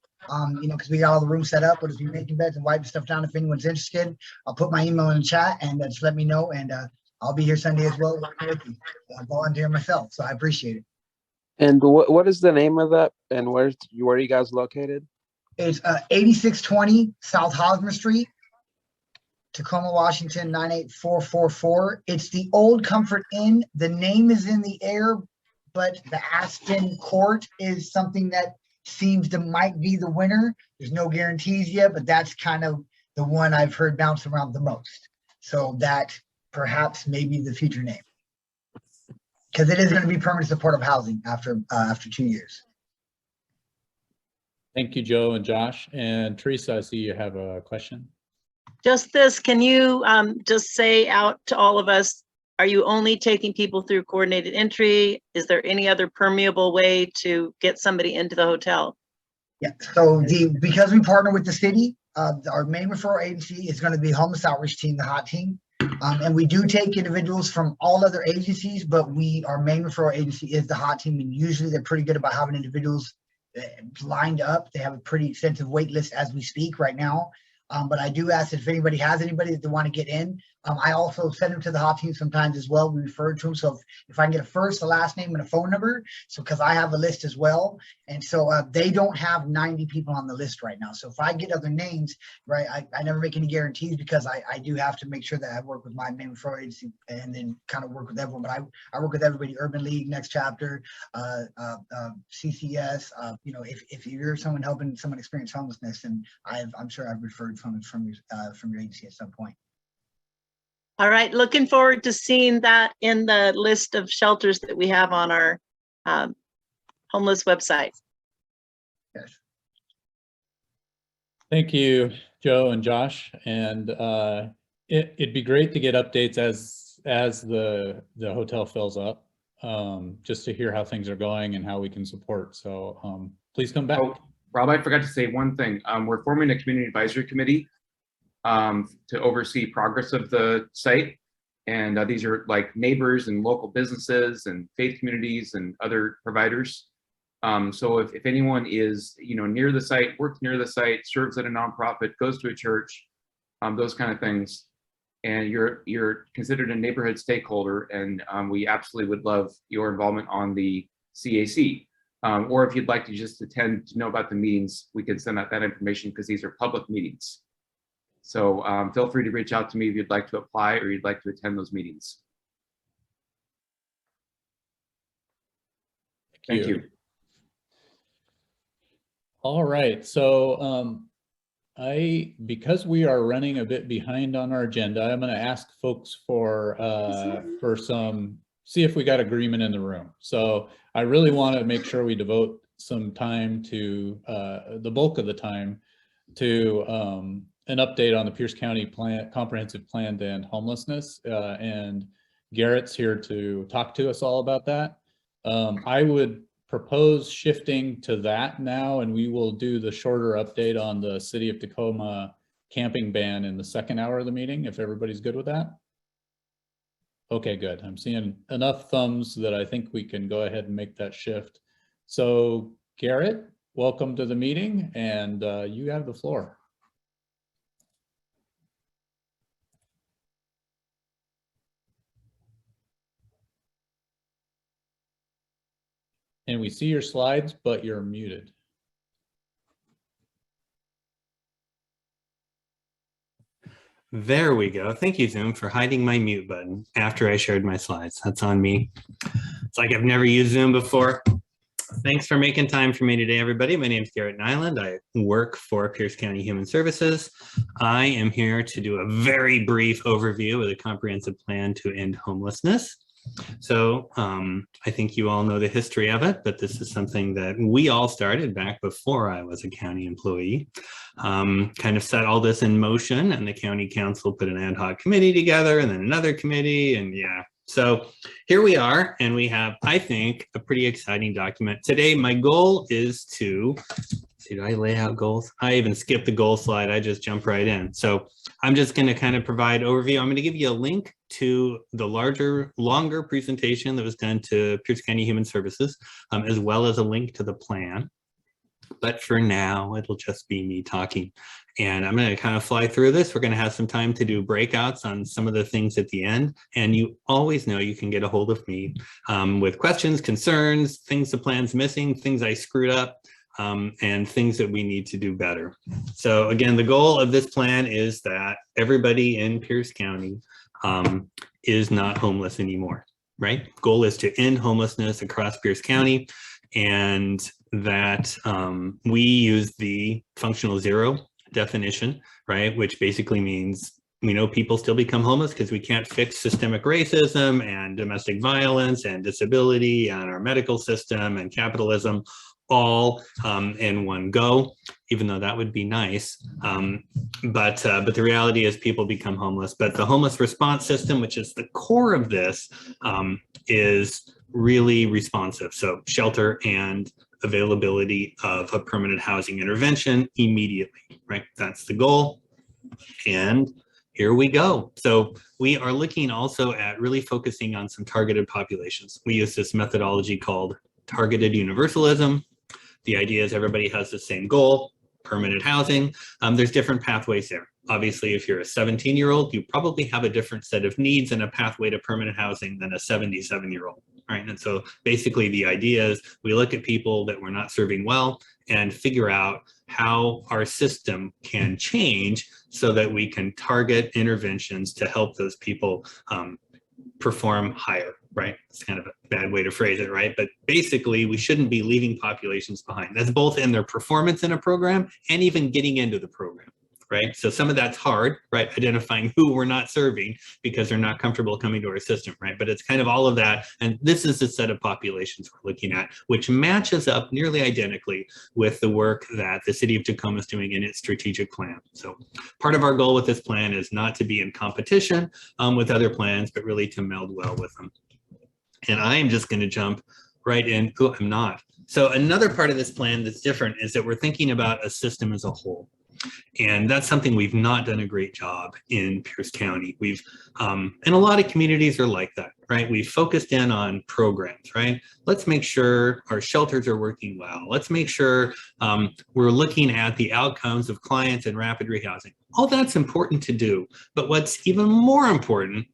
[SPEAKER 16] Because we got all the rooms set up, we'll just be making beds and wiping stuff down. If anyone's interested, I'll put my email in the chat and just let me know. And I'll be here Sunday as well, working with you. I volunteer myself, so I appreciate it.
[SPEAKER 7] And what is the name of that? And where are you guys located?
[SPEAKER 16] It's 8620 South Hosmer Street, Tacoma, Washington, 98444. It's the old Comfort Inn. The name is in the air, but the Aspen Court is something that seems to might be the winner. There's no guarantees yet, but that's kind of the one I've heard bounce around the most. So that perhaps may be the future name, because it is going to be permanent supportive housing after 2 years.
[SPEAKER 13] Thank you, Joe and Josh. And Teresa, I see you have a question.
[SPEAKER 10] Just this, can you just say out to all of us, are you only taking people through coordinated entry? Is there any other permeable way to get somebody into the hotel?
[SPEAKER 16] Yeah, so because we partner with the city, our main referral agency is going to be Homeless Outreach Team, the HOT team. And we do take individuals from all other agencies, but our main referral agency is the HOT team. And usually they're pretty good about having individuals lined up. They have a pretty extensive wait list as we speak right now. But I do ask if anybody has anybody that they want to get in. I also send them to the HOT team sometimes as well. We refer to them. So if I can get a first, a last name, and a phone number, so because I have a list as well. And so they don't have 90 people on the list right now. So if I get other names, right, I never make any guarantees because I do have to make sure that I work with my main referral agency and then kind of work with everyone. But I work with everybody, Urban League, Next Chapter, CCS. If you're someone helping someone experience homelessness, and I'm sure I've referred from your agency at some point.
[SPEAKER 10] All right, looking forward to seeing that in the list of shelters that we have on our homeless website.
[SPEAKER 16] Yes.
[SPEAKER 13] Thank you, Joe and Josh. And it'd be great to get updates as the hotel fills up. just to hear how things are going and how we can support. So please come back.
[SPEAKER 15] Oh, Rob, I forgot to say one thing. We're forming a community advisory committee to oversee progress of the site. And these are like neighbors and local businesses and faith communities and other providers. So if anyone is, near the site, works near the site, serves at a nonprofit, goes to a church, those kind of things, and you're considered a neighborhood stakeholder, and we absolutely would love your involvement on the CAC. Or if you'd like to just attend to know about the meetings, we can send out that information because these are public meetings. So feel free to reach out to me if you'd like to apply or you'd like to attend those meetings. Thank you.
[SPEAKER 13] All right, so because we are running a bit behind on our agenda, I'm going to ask folks for see if we got agreement in the room. So I really want to make sure we devote some time to the bulk of the time to an update on the Pierce County comprehensive plan to end homelessness, and Garrett's here to talk to us all about that. I would propose shifting to that now, and we will do the shorter update on the City of Tacoma camping ban in the second hour of the meeting, if everybody's good with that. Okay, good. I'm seeing enough thumbs that I think we can go ahead and make that shift. So Garrett, welcome to the meeting, and you have the floor. And we see your slides, but you're muted.
[SPEAKER 17] There we go. Thank you, Zoom, for hiding my mute button after I shared my slides. That's on me. It's like I've never used Zoom before. Thanks for making time for me today, everybody. My name is Garrett Nyland. I work for Pierce County Human Services. I am here to do a very brief overview of the comprehensive plan to end homelessness. So I think you all know the history of it, but this is something that we all started back before I was a county employee. Kind of set all this in motion, and the county council put an ad hoc committee together and then another committee, and yeah. So here we are, and we have, I think, a pretty exciting document. Today, my goal is to, do I lay out goals? I even skipped the goal slide. I just jump right in. So I'm just going to kind of provide overview. I'm going to give you a link to the longer presentation that was done to Pierce County Human Services, as well as a link to the plan. But for now, it'll just be me talking. And I'm going to kind of fly through this. We're going to have some time to do breakouts on some of the things at the end. And you always know you can get a hold of me with questions, concerns, things the plan's missing, things I screwed up, and things that we need to do better. So again, the goal of this plan is that everybody in Pierce County is not homeless anymore, right? Goal is to end homelessness across Pierce County, and that we use the functional zero definition, right? Which basically means we know people still become homeless because we can't fix systemic racism and domestic violence and disability and our medical system and capitalism all in one go, even though that would be nice. But the reality is people become homeless. But the homeless response system, which is the core of this, is really responsive. So shelter and availability of a permanent housing intervention immediately, right? That's the goal. And here we go. So we are looking also at really focusing on some targeted populations. We use this methodology called targeted universalism. The idea is everybody has the same goal, permanent housing. There's different pathways there. Obviously, if you're a 17-year-old, you probably have a different set of needs and a pathway to permanent housing than a 77-year-old, right? And so basically the idea is we look at people that we're not serving well and figure out how our system can change so that we can target interventions to help those people perform higher, right? It's kind of a bad way to phrase it, right? But basically, we shouldn't be leaving populations behind. That's both in their performance in a program and even getting into the program, right? So some of that's hard, right? Identifying who we're not serving because they're not comfortable coming to our system, right? But it's kind of all of that. And this is the set of populations we're looking at, which matches up nearly identically with the work that the City of Tacoma is doing in its strategic plan. So part of our goal with this plan is not to be in competition with other plans, but really to meld well with them. And I am just going to jump right in. Oh, I'm not. So another part of this plan that's different is that we're thinking about a system as a whole. And that's something we've not done a great job in Pierce County. We've, and a lot of communities are like that, right? We've focused in on programs, right? Let's make sure our shelters are working well. Let's make sure we're looking at the outcomes of clients in rapid rehousing. All that's important to do. But what's even more important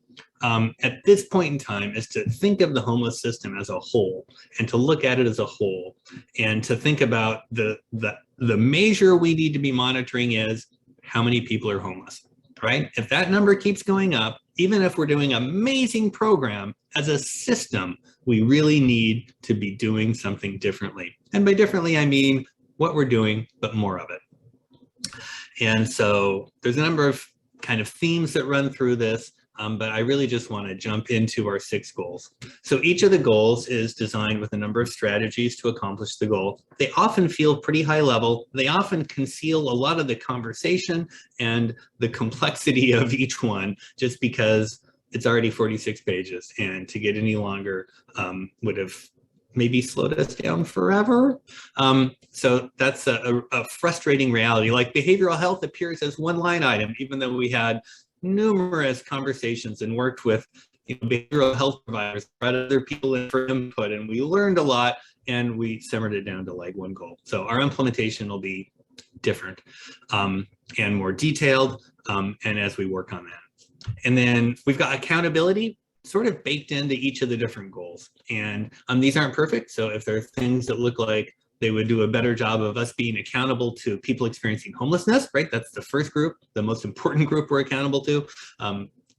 [SPEAKER 17] at this point in time is to think of the homeless system as a whole and to look at it as a whole and to think about the measure we need to be monitoring is how many people are homeless, right? If that number keeps going up, even if we're doing an amazing program as a system, we really need to be doing something differently. And by differently, I mean what we're doing, but more of it. And so there's a number of kind of themes that run through this. But I really just want to jump into our 6 goals. So each of the goals is designed with a number of strategies to accomplish the goal. They often feel pretty high level. They often conceal a lot of the conversation and the complexity of each one just because it's already 46 pages and to get any longer would have maybe slowed us down forever. So that's a frustrating reality. Like behavioral health appears as one line item, even though we had numerous conversations and worked with behavioral health providers, brought other people in for input, and we learned a lot and we simmered it down to like one goal. So our implementation will be different and more detailed and as we work on that. And then we've got accountability sort of baked into each of the different goals. And these aren't perfect. So if there are things that look like they would do a better job of us being accountable to people experiencing homelessness, right? That's the first group, the most important group we're accountable to.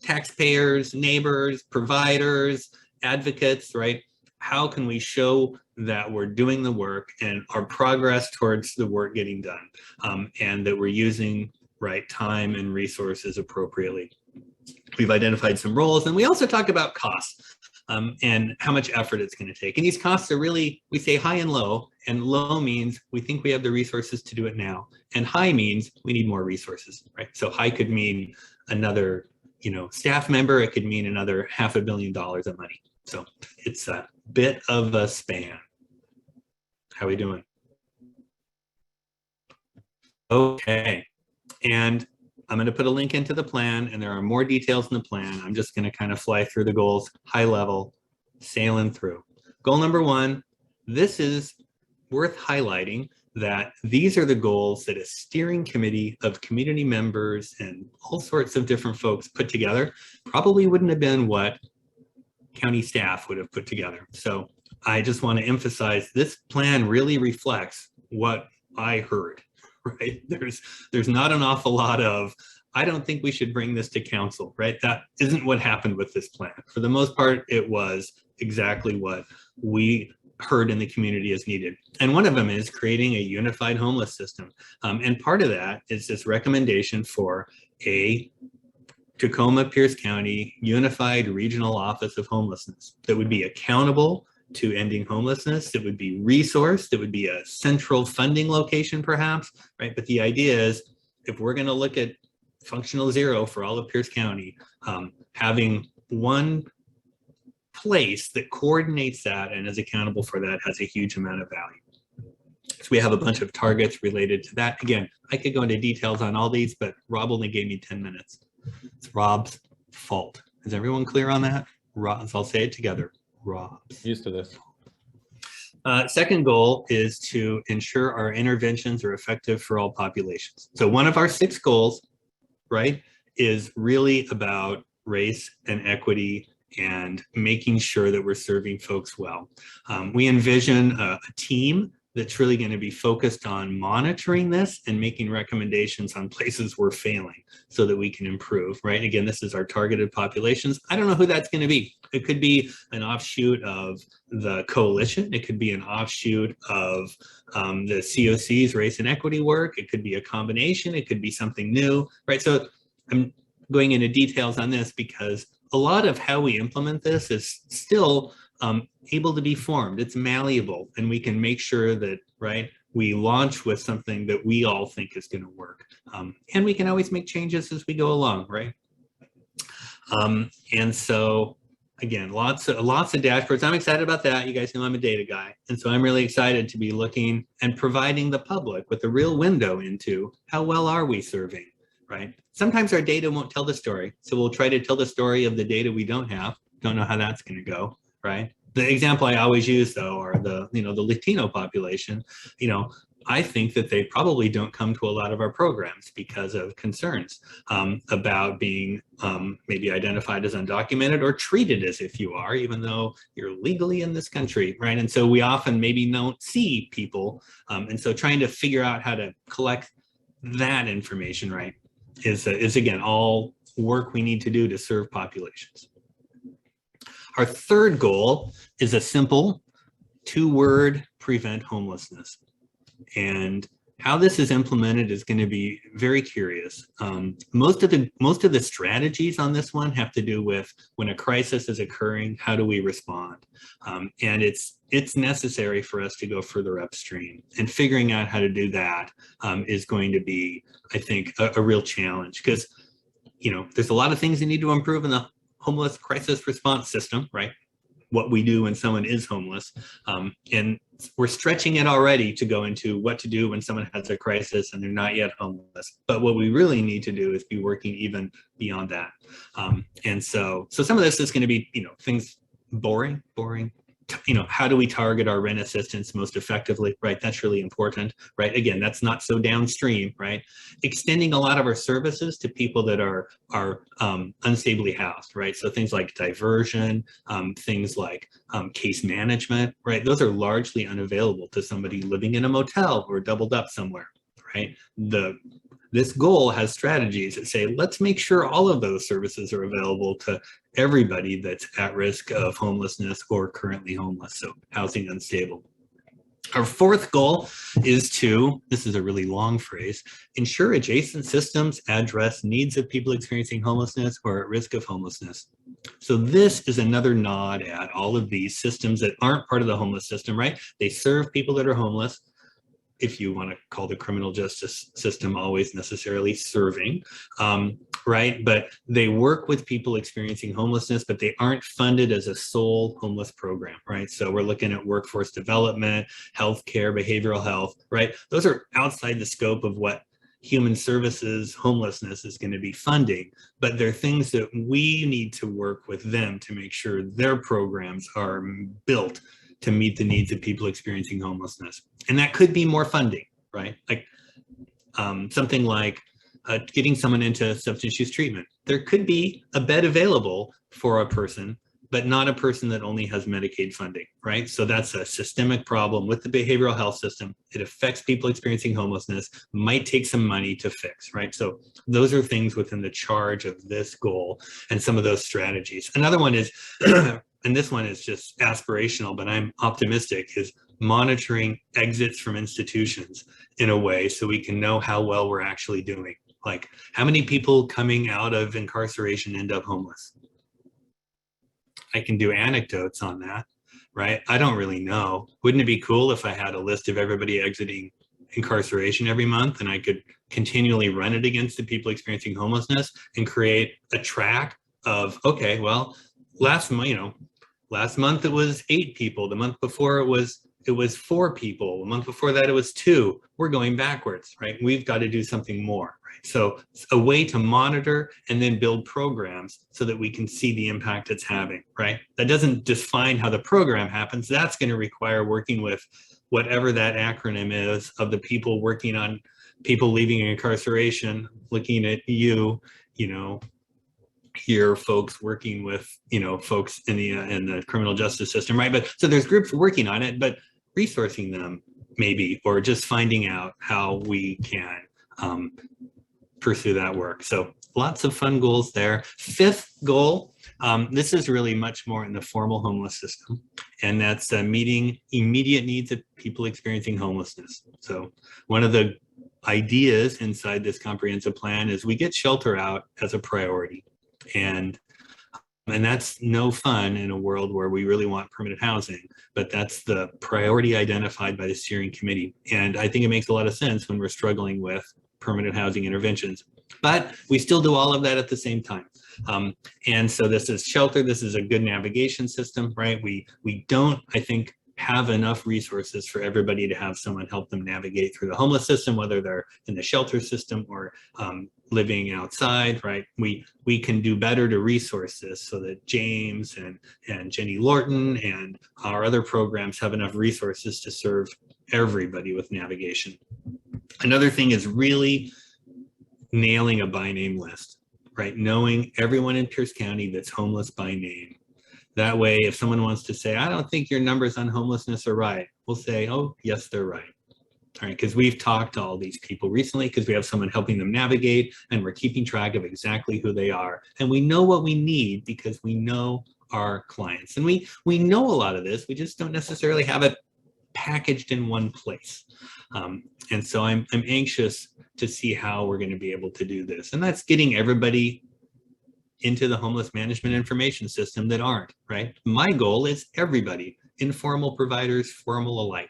[SPEAKER 17] Taxpayers, neighbors, providers, advocates, right? How can we show that we're doing the work and our progress towards the work getting done and that we're using right time and resources appropriately? We've identified some roles and we also talk about costs. And how much effort it's going to take. And these costs are really, we say high and low means we think we have the resources to do it now. And high means we need more resources, right? So high could mean another, staff member. It could mean another $500 million of money. So it's a bit of a span. How are we doing? Okay. And I'm going to put a link into the plan and there are more details in the plan. I'm just going to kind of fly through the goals, high level, sailing through. Goal number 1, this is worth highlighting that these are the goals that a steering committee of community members and all sorts of different folks put together. Probably wouldn't have been what county staff would have put together. So I just want to emphasize this plan really reflects what I heard. Right? There's not an awful lot of, I don't think we should bring this to council, right? That isn't what happened with this plan. For the most part, it was exactly what we heard in the community is needed. And one of them is creating a unified homeless system. And part of that is this recommendation for a Tacoma Pierce County Unified Regional Office of Homelessness that would be accountable to ending homelessness, that would be resourced, that would be a central funding location perhaps, right? But the idea is if we're going to look at functional zero for all of Pierce County, having one place that coordinates that and is accountable for that has a huge amount of value. So we have a bunch of targets related to that. Again, I could go into details on all these, but Rob only gave me 10 minutes. It's Rob's fault. Is everyone clear on that? Rob, so I'll say it together. Rob's.
[SPEAKER 13] Used to this.
[SPEAKER 17] Second goal is to ensure our interventions are effective for all populations. So one of our 6 goals, right, is really about race and equity and making sure that we're serving folks well. We envision a team that's really going to be focused on monitoring this and making recommendations on places we're failing so that we can improve, right? Again, this is our targeted populations. I don't know who that's going to be. It could be an offshoot of the coalition. It could be an offshoot of the COC's race and equity work. It could be a combination. It could be something new, right? So I'm going into details on this because a lot of how we implement this is still able to be formed. It's malleable and we can make sure that, right, we launch with something that we all think is going to work. And we can always make changes as we go along, right? And so again, lots of dashboards. I'm excited about that. You guys know I'm a data guy. And so I'm really excited to be looking and providing the public with a real window into how well are we serving, right? Sometimes our data won't tell the story. So we'll try to tell the story of the data we don't have. Don't know how that's going to go, right? The example I always use though are the Latino population. I think that they probably don't come to a lot of our programs because of concerns about being maybe identified as undocumented or treated as if you are, even though you're legally in this country, right? And so we often maybe don't see people. And so trying to figure out how to collect that information, right, is again, all work we need to do to serve populations. Our third goal is a simple 2-word: prevent homelessness. And how this is implemented is going to be very curious. Most of the strategies on this one have to do with when a crisis is occurring, how do we respond? And it's necessary for us to go further upstream, and figuring out how to do that is going to be, I think, a real challenge, because there's a lot of things that need to improve in the homeless crisis response system, right? What we do when someone is homeless. And we're stretching it already to go into what to do when someone has a crisis and they're not yet homeless. But what we really need to do is be working even beyond that. And so some of this is going to be, things boring. How do we target our rent assistance most effectively, right? That's really important, right? Again, that's not so downstream, right? Extending a lot of our services to people that are unstably housed, right? So things like diversion, things like case management, right? Those are largely unavailable to somebody living in a motel or doubled up somewhere, right? This goal has strategies that say, let's make sure all of those services are available to everybody that's at risk of homelessness or currently homeless, so housing unstable. Our fourth goal is to, this is a really long phrase, ensure adjacent systems address needs of people experiencing homelessness or at risk of homelessness. So this is another nod at all of these systems that aren't part of the homeless system, right? They serve people that are homeless, if you want to call the criminal justice system always necessarily serving, right? But they work with people experiencing homelessness, but they aren't funded as a sole homeless program, right? So we're looking at workforce development, healthcare, behavioral health, right? Those are outside the scope of what human services homelessness is going to be funding, but they're things that we need to work with them to make sure their programs are built to meet the needs of people experiencing homelessness. And that could be more funding, right? Like something like getting someone into substance use treatment. There could be a bed available for a person, but not a person that only has Medicaid funding, right? So that's a systemic problem with the behavioral health system. It affects people experiencing homelessness, might take some money to fix, right? So those are things within the charge of this goal and some of those strategies. Another one is, and this one is just aspirational, but I'm optimistic, is monitoring exits from institutions in a way so we can know how well we're actually doing. Like, how many people coming out of incarceration end up homeless? I can do anecdotes on that, right? I don't really know. Wouldn't it be cool if I had a list of everybody exiting incarceration every month and I could continually run it against the people experiencing homelessness and create a track of, okay, well, last month it was 8 people. The month before it was 4 people. The month before that it was 2. We're going backwards, right? We've got to do something more, right? So a way to monitor and then build programs so that we can see the impact it's having, right? That doesn't define how the program happens. That's going to require working with whatever that acronym is of the people working on people leaving incarceration, looking at you, here folks working with folks in the criminal justice system, right? But so there's groups working on it, but resourcing them maybe, or just finding out how we can pursue that work. So lots of fun goals there. Fifth goal, this is really much more in the formal homeless system, and that's meeting immediate needs of people experiencing homelessness. So one of the ideas inside this comprehensive plan is we get shelter out as a priority. And that's no fun in a world where we really want permanent housing, but that's the priority identified by the steering committee. And I think it makes a lot of sense when we're struggling with permanent housing interventions. But we still do all of that at the same time. And so this is shelter. This is a good navigation system, right? We don't, I think, have enough resources for everybody to have someone help them navigate through the homeless system, whether they're in the shelter system or living outside, right? We can do better to resource this so that James and Jenny Lorton and our other programs have enough resources to serve everybody with navigation. Another thing is really nailing a by name list, right? Knowing everyone in Pierce County that's homeless by name. That way, if someone wants to say, I don't think your numbers on homelessness are right, we'll say, oh, yes, they're right. All right, because we've talked to all these people recently because we have someone helping them navigate and we're keeping track of exactly who they are. And we know what we need because we know our clients. And we know a lot of this, we just don't necessarily have it packaged in one place. And so I'm anxious to see how we're going to be able to do this. And that's getting everybody into the homeless management information system that aren't, right? My goal is everybody, informal providers, formal alike,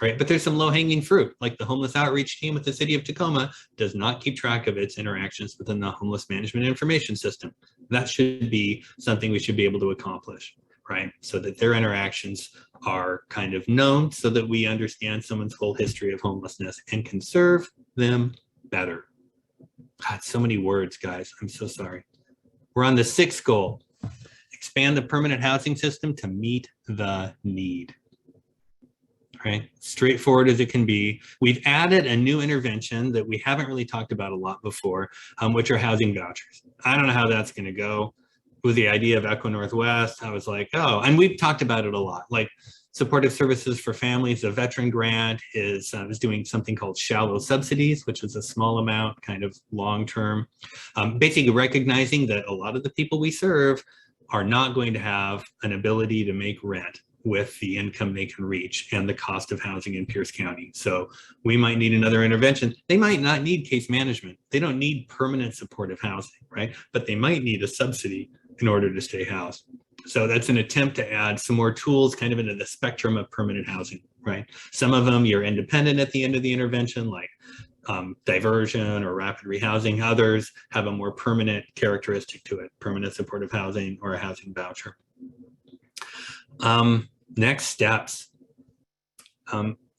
[SPEAKER 17] right? But there's some low-hanging fruit, like the homeless outreach team with the City of Tacoma does not keep track of its interactions within the homeless management information system. That should be something we should be able to accomplish, right? So that their interactions are kind of known so that we understand someone's whole history of homelessness and can serve them better. God, so many words, guys. I'm so sorry. We're on the 6th goal, expand the permanent housing system to meet the need. Right, straightforward as it can be. We've added a new intervention that we haven't really talked about a lot before, which are housing vouchers. I don't know how that's going to go. With the idea of Echo Northwest, I was like, oh, and we've talked about it a lot. Like supportive services for families, a veteran grant is doing something called shallow subsidies, which is a small amount, kind of long-term, basically recognizing that a lot of the people we serve are not going to have an ability to make rent with the income they can reach and the cost of housing in Pierce County. So we might need another intervention. They might not need case management. They don't need permanent supportive housing, right? But they might need a subsidy in order to stay housed. So that's an attempt to add some more tools kind of into the spectrum of permanent housing, right? Some of them you're independent at the end of the intervention, like diversion or rapid rehousing. Others have a more permanent characteristic to it, permanent supportive housing or a housing voucher. Next steps.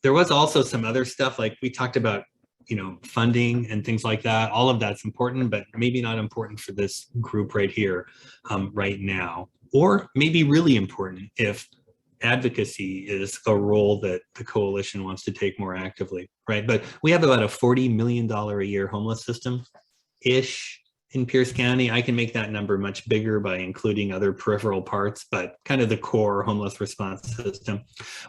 [SPEAKER 17] There was also some other stuff, like we talked about, you know, funding and things like that. All of that's important, but maybe not important for this group right here, right now, or maybe really important if advocacy is a role that the coalition wants to take more actively, right? But we have about a $40 million a year homeless system-ish in Pierce County. I can make that number much bigger by including other peripheral parts, but kind of the core homeless response system.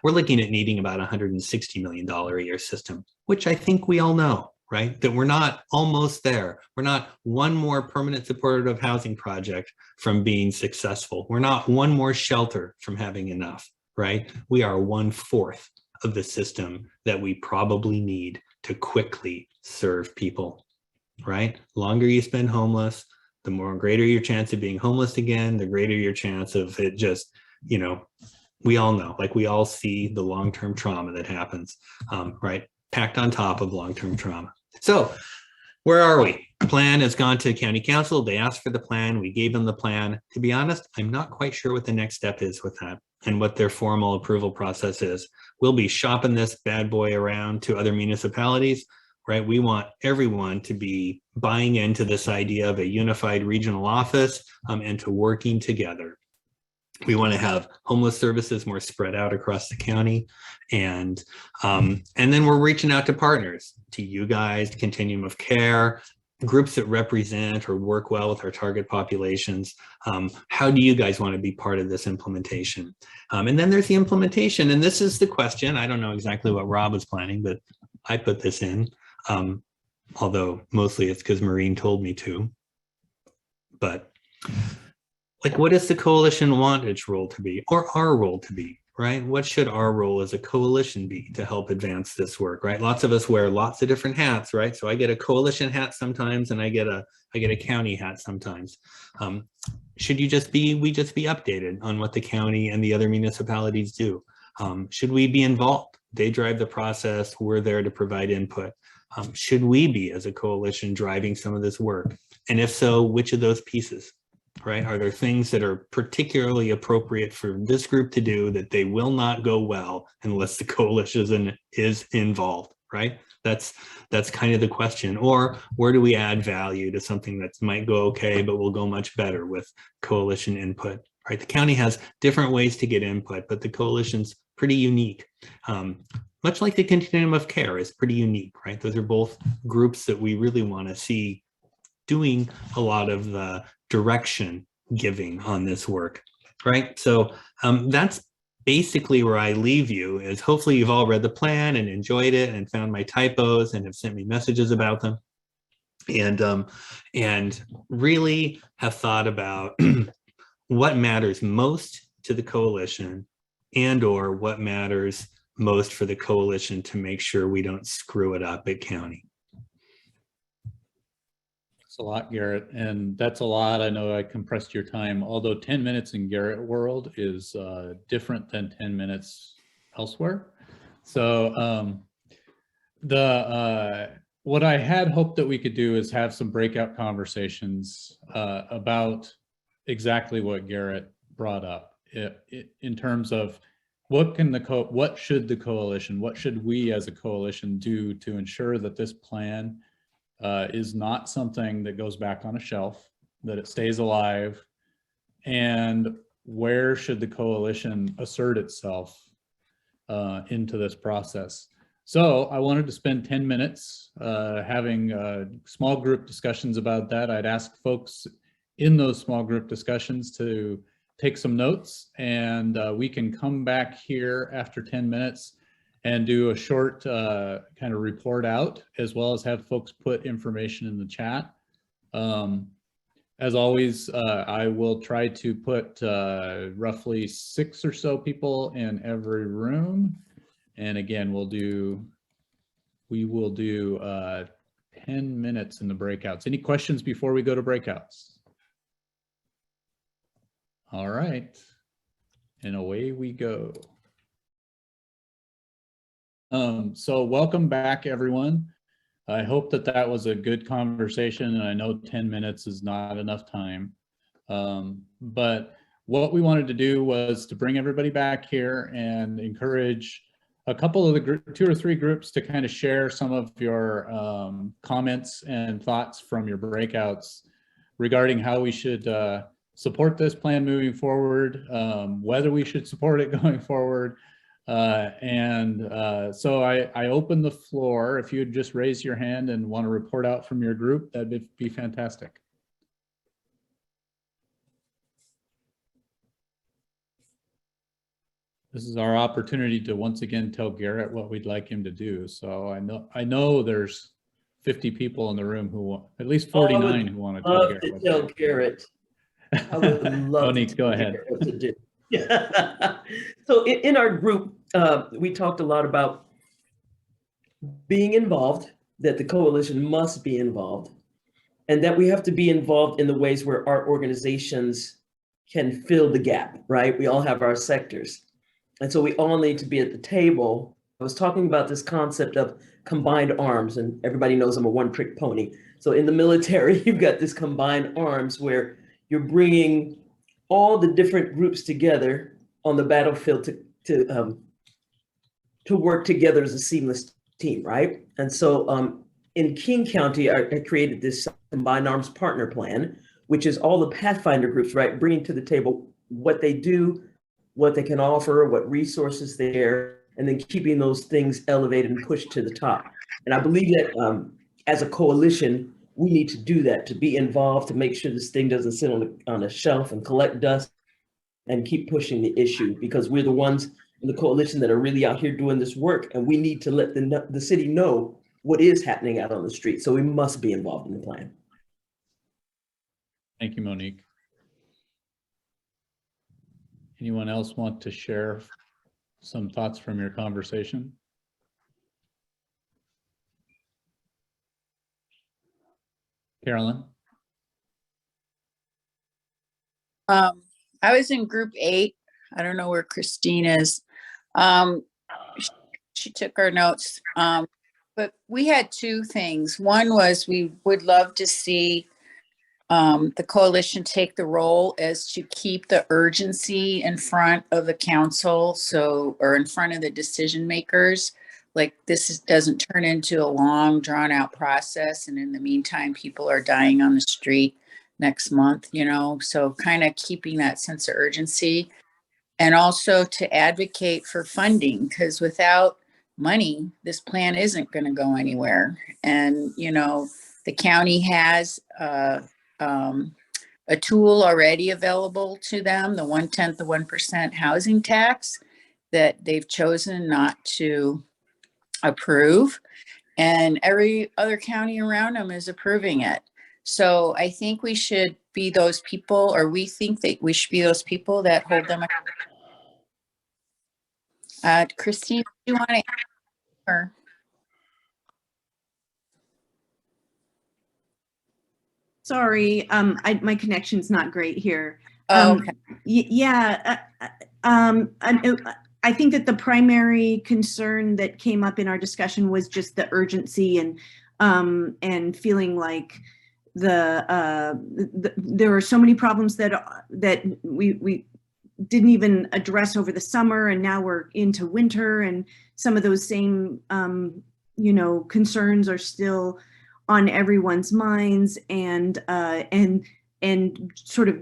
[SPEAKER 17] We're looking at needing about $160 million a year system, which I think we all know, right? That we're not almost there. We're not one more permanent supportive housing project from being successful. We're not one more shelter from having enough, right? We are 1/4 of the system that we probably need to quickly serve people. Right? Longer you spend homeless, the more greater your chance of being homeless again, the greater your chance of it just, you know, we all know, like we all see the long-term trauma that happens, right? Packed on top of long-term trauma. So where are we? Plan has gone to county council. They asked for the plan. We gave them the plan. To be honest, I'm not quite sure what the next step is with that and what their formal approval process is. We'll be shopping this bad boy around to other municipalities. Right? We want everyone to be buying into this idea of a unified regional office and to working together. We want to have homeless services more spread out across the county. And then we're reaching out to partners, to you guys, Continuum of Care, groups that represent or work well with our target populations. How do you guys want to be part of this implementation? And then there's the implementation. And this is the question. I don't know exactly what Rob was planning, but I put this in. Although mostly it's because Maureen told me to. But like, what does the coalition want its role to be, or our role to be, right? What should our role as a coalition be to help advance this work, right? Lots of us wear lots of different hats, right? So I get a coalition hat sometimes, and I get a county hat sometimes. Should we just be updated on what the county and the other municipalities do? Should we be involved? They drive the process. We're there to provide input. Should we be, as a coalition, driving some of this work? And if so, which of those pieces, right? Are there things that are particularly appropriate for this group to do that they will not go well unless the coalition is involved, right? That's kind of the question. Or where do we add value to something that might go okay, but will go much better with coalition input, right? The county has different ways to get input, but the coalition's pretty unique. Much like the continuum of care is pretty unique, right? Those are both groups that we really want to see doing a lot of the direction giving on this work, right? So that's basically where I leave you. Is hopefully you've all read the plan and enjoyed it and found my typos and have sent me messages about them, and really have thought about what matters most to the coalition, and or what matters most for the coalition to make sure we don't screw it up at county.
[SPEAKER 13] That's a lot, Garrett, and that's a lot. I know I compressed your time, although 10 minutes in Garrett world is different than 10 minutes elsewhere. So what I had hoped that we could do is have some breakout conversations about exactly what Garrett brought up in terms of what should the coalition, what should we as a coalition do to ensure that this plan is not something that goes back on a shelf, that it stays alive, and where should the coalition assert itself into this process. So I wanted to spend 10 minutes having small group discussions about that. I'd ask folks in those small group discussions to take some notes, and we can come back here after 10 minutes and do a short kind of report out, as well as have folks put information in the chat. As always, I will try to put roughly 6 or so people in every room. And again, we will do 10 minutes in the breakouts. Any questions before we go to breakouts? All right, and away we go. So welcome back, everyone. I hope that that was a good conversation, and I know 10 minutes is not enough time. But what we wanted to do was to bring everybody back here and encourage a couple of the 2 or 3 groups to kind of share some of your comments and thoughts from your breakouts regarding how we should support this plan moving forward, whether we should support it going forward. So I open the floor. If you'd just raise your hand and want to report out from your group, that'd be fantastic. This is our opportunity to once again tell Garrett what we'd like him to do. So I know there's 50 people in the room who want, at least 49 who want to tell Garrett.
[SPEAKER 9] Tell Garrett. I would love
[SPEAKER 13] Monique,
[SPEAKER 9] to
[SPEAKER 13] go ahead.
[SPEAKER 9] What to do. So in our group, we talked a lot about being involved, that the coalition must be involved, and that we have to be involved in the ways where our organizations can fill the gap, right? We all have our sectors. And so we all need to be at the table. I was talking about this concept of combined arms, and everybody knows I'm a one-trick pony. So in the military, you've got this combined arms where you're bringing all the different groups together on the battlefield to work together as a seamless team, right? And so in King County, I created this combined arms partner plan, which is all the Pathfinder groups, right? Bringing to the table what they do, what they can offer, what resources there, and then keeping those things elevated and pushed to the top. And I believe that as a coalition, we need to do that, to be involved, to make sure this thing doesn't sit on a shelf and collect dust, and keep pushing the issue, because we're the ones in the coalition that are really out here doing this work, and we need to let the city know what is happening out on the street. So we must be involved in the plan.
[SPEAKER 13] Thank you, Monique. Anyone else want to share some thoughts from your conversation? Carolyn?
[SPEAKER 18] I was in group 8. I don't know where Christine is. She took our notes. but we had two things. One was we would love to see the coalition take the role as to keep the urgency in front of the council, or in front of the decision makers. Like doesn't turn into a long drawn out process. And in the meantime, people are dying on the street next month, so kind of keeping that sense of urgency. And also to advocate for funding, because without money, this plan isn't going to go anywhere. And, the county has a tool already available to them, the 1/10 of 1% housing tax that they've chosen not to approve. And every other county around them is approving it. So I think we should be those people, or we think that we should be those people that hold them accountable. Christine, do you want to answer?
[SPEAKER 19] Sorry, my connection's not great here.
[SPEAKER 18] Oh, okay.
[SPEAKER 19] Yeah, I think that the primary concern that came up in our discussion was just the urgency and feeling like there are so many problems that we didn't even address over the summer, and now we're into winter, and some of those same concerns are still on everyone's minds, and sort of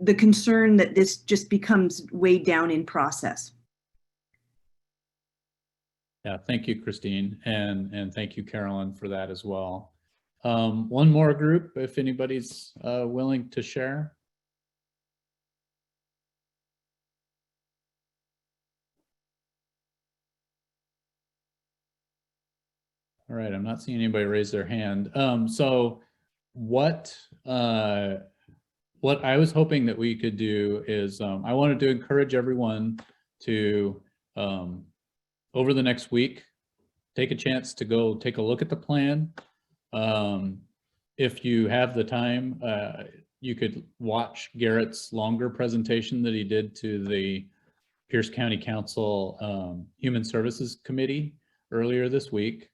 [SPEAKER 19] the concern that this just becomes weighed down in process.
[SPEAKER 13] Yeah, thank you, Christine, and thank you, Carolyn, for that as well. One more group, if anybody's willing to share. All right, I'm not seeing anybody raise their hand. So what I was hoping that we could do is I wanted to encourage everyone to, over the next week, take a chance to go take a look at the plan. If you have the time, you could watch Garrett's longer presentation that he did to the Pierce County Council Human Services Committee earlier this week.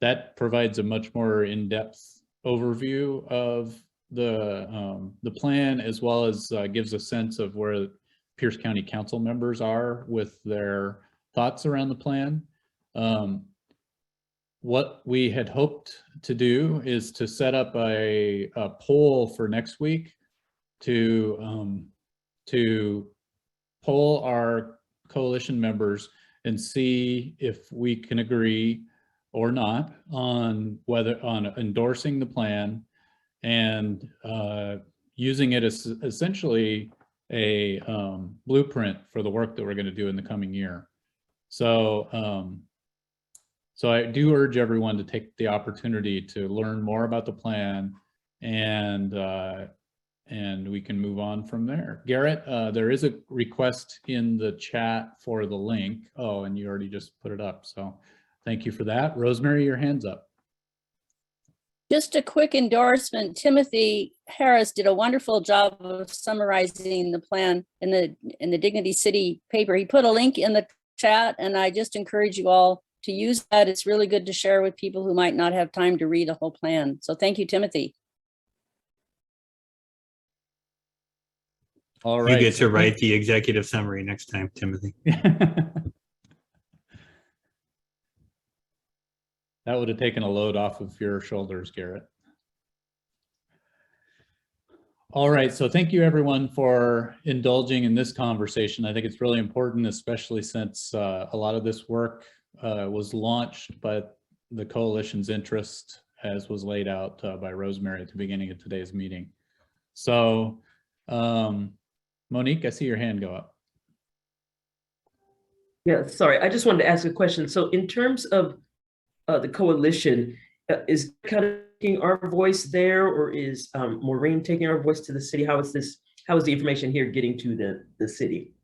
[SPEAKER 13] That provides a much more in-depth overview of the plan, as well as gives a sense of where Pierce County Council members are with their thoughts around the plan. What we had hoped to do is to set up a poll for next week to poll our coalition members and see if we can agree or not on endorsing the plan and using it as essentially a blueprint for the work that we're going to do in the coming year. So so I do urge everyone to take the opportunity to learn more about the plan, and we can move on from there. Garrett, there is a request in the chat for the link. Oh, and you already just put it up, so thank you for that. Rosemary, your hand's up.
[SPEAKER 2] Just a quick endorsement. Timothy Harris did a wonderful job of summarizing the plan in the Dignity City paper. He put a link in the chat, and I just encourage you all to use that. It's really good to share with people who might not have time to read a whole plan. So thank you, Timothy.
[SPEAKER 13] All right.
[SPEAKER 17] You get to write the executive summary next time, Timothy.
[SPEAKER 13] That would have taken a load off of your shoulders, Garrett. All right, so thank you everyone for indulging in this conversation. I think it's really important, especially since a lot of this work was launched by the coalition's interest, as was laid out by Rosemary at the beginning of today's meeting. So Monique, I see your hand go up.
[SPEAKER 9] Yeah, sorry, I just wanted to ask a question. So in terms of the coalition, is kind of taking our voice there, or is Maureen taking our voice to the city? How is the information here getting to the city?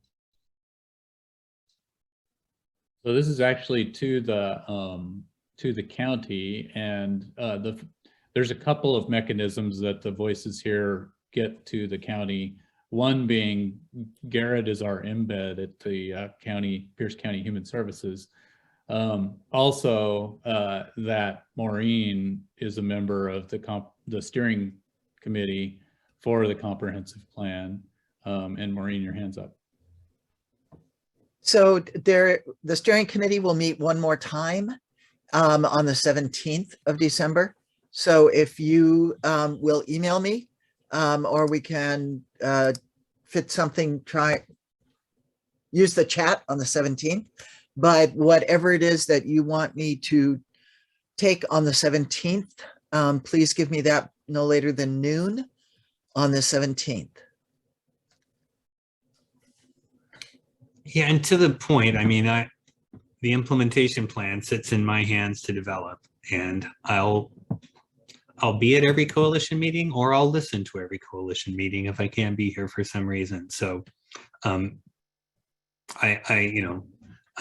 [SPEAKER 13] So this is actually to the county, and there's a couple of mechanisms that the voices here get to the county. One being Garrett is our embed at the Pierce County Human Services. Also, that Maureen is a member of the steering committee for the comprehensive plan. And Maureen, your hand's up.
[SPEAKER 11] So the steering committee will meet one more time on the 17th of December. So if you will email me or we can fit something, use the chat on the 17th. But whatever it is that you want me to take on the 17th, please give me that no later than noon on the 17th.
[SPEAKER 17] Yeah, and to the point, I mean, the implementation plan sits in my hands to develop, and I'll be at every coalition meeting, or I'll listen to every coalition meeting if I can't be here for some reason. So I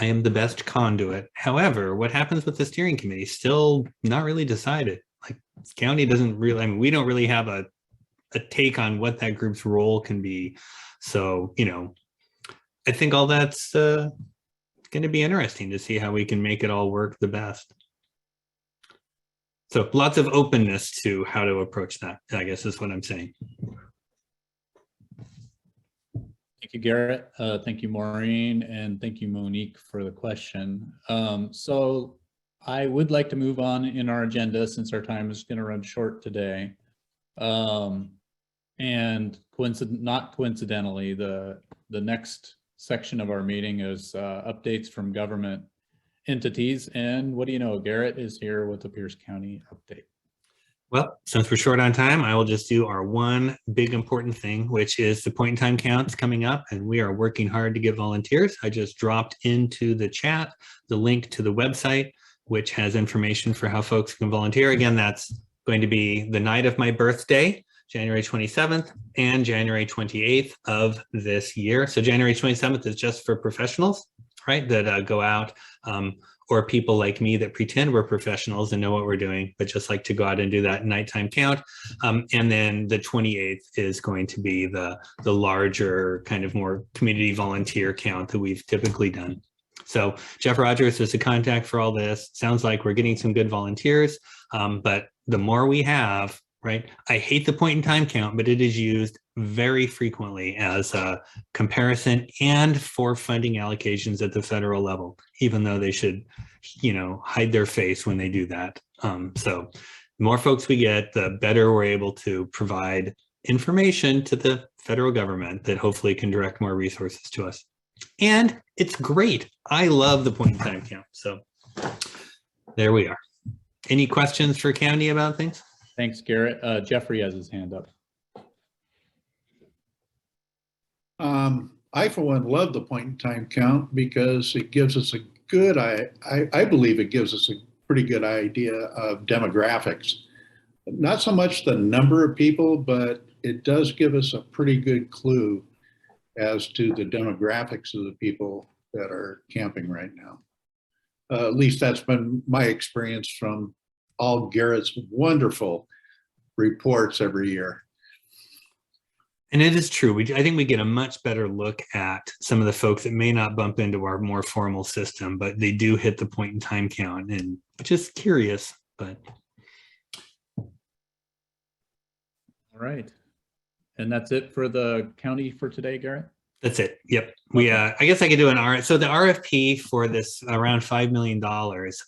[SPEAKER 17] am the best conduit. However, what happens with the steering committee is still not really decided. Like, county doesn't really, I mean, we don't really have a take on what that group's role can be. So, I think all that's going to be interesting to see how we can make it all work the best. So lots of openness to how to approach that, I guess is what I'm saying.
[SPEAKER 13] Thank you, Garrett. Thank you, Maureen, and thank you, Monique, for the question. So I would like to move on in our agenda since our time is going to run short today. And not coincidentally, the next section of our meeting is updates from government entities. And what do you know, Garrett is here with the Pierce County update.
[SPEAKER 17] Well, since we're short on time, I will just do our one big important thing, which is the point in time counts coming up, and we are working hard to get volunteers. I just dropped into the chat the link to the website, which has information for how folks can volunteer. Again, that's going to be the night of my birthday, January 27th and January 28th of this year. So January 27th is just for professionals, right, that go out, or people like me that pretend we're professionals and know what we're doing, but just like to go out and do that nighttime count. And then the 28th is going to be the larger kind of more community volunteer count that we've typically done. So Jeff Rogers is the contact for all this. Sounds like we're getting some good volunteers, but the more we have, right? I hate the point in time count, but it is used very frequently as a comparison and for funding allocations at the federal level, even though they should, hide their face when they do that. So the more folks we get, the better we're able to provide information to the federal government that hopefully can direct more resources to us. And it's great. I love the point in time count. So there we are. Any questions for county about things?
[SPEAKER 13] Thanks, Garrett. Jeffrey has his hand up.
[SPEAKER 20] I, for one, love the point in time count because it gives us a good, I believe it gives us a pretty good idea of demographics. Not so much the number of people, but it does give us a pretty good clue as to the demographics of the people that are camping right now. At least that's been my experience from all Garrett's wonderful reports every year.
[SPEAKER 17] And it is true. I think we get a much better look at some of the folks that may not bump into our more formal system, but they do hit the point in time count, and which is curious, but.
[SPEAKER 13] All right. And that's it for the county for today, Garrett?
[SPEAKER 17] That's it. Yep. We, I guess I could do so the RFP for this around $5 million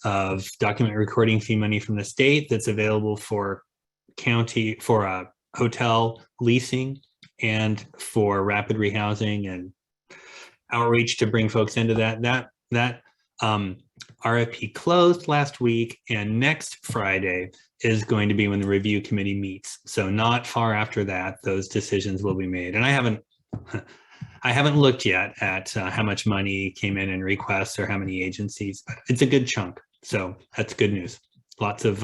[SPEAKER 17] of document recording fee money from the state that's available for county, for hotel leasing and for rapid rehousing and outreach to bring folks into that RFP closed last week, and next Friday is going to be when the review committee meets. So not far after that, those decisions will be made. And I haven't looked yet at how much money came in requests or how many agencies, but it's a good chunk. So that's good news. Lots of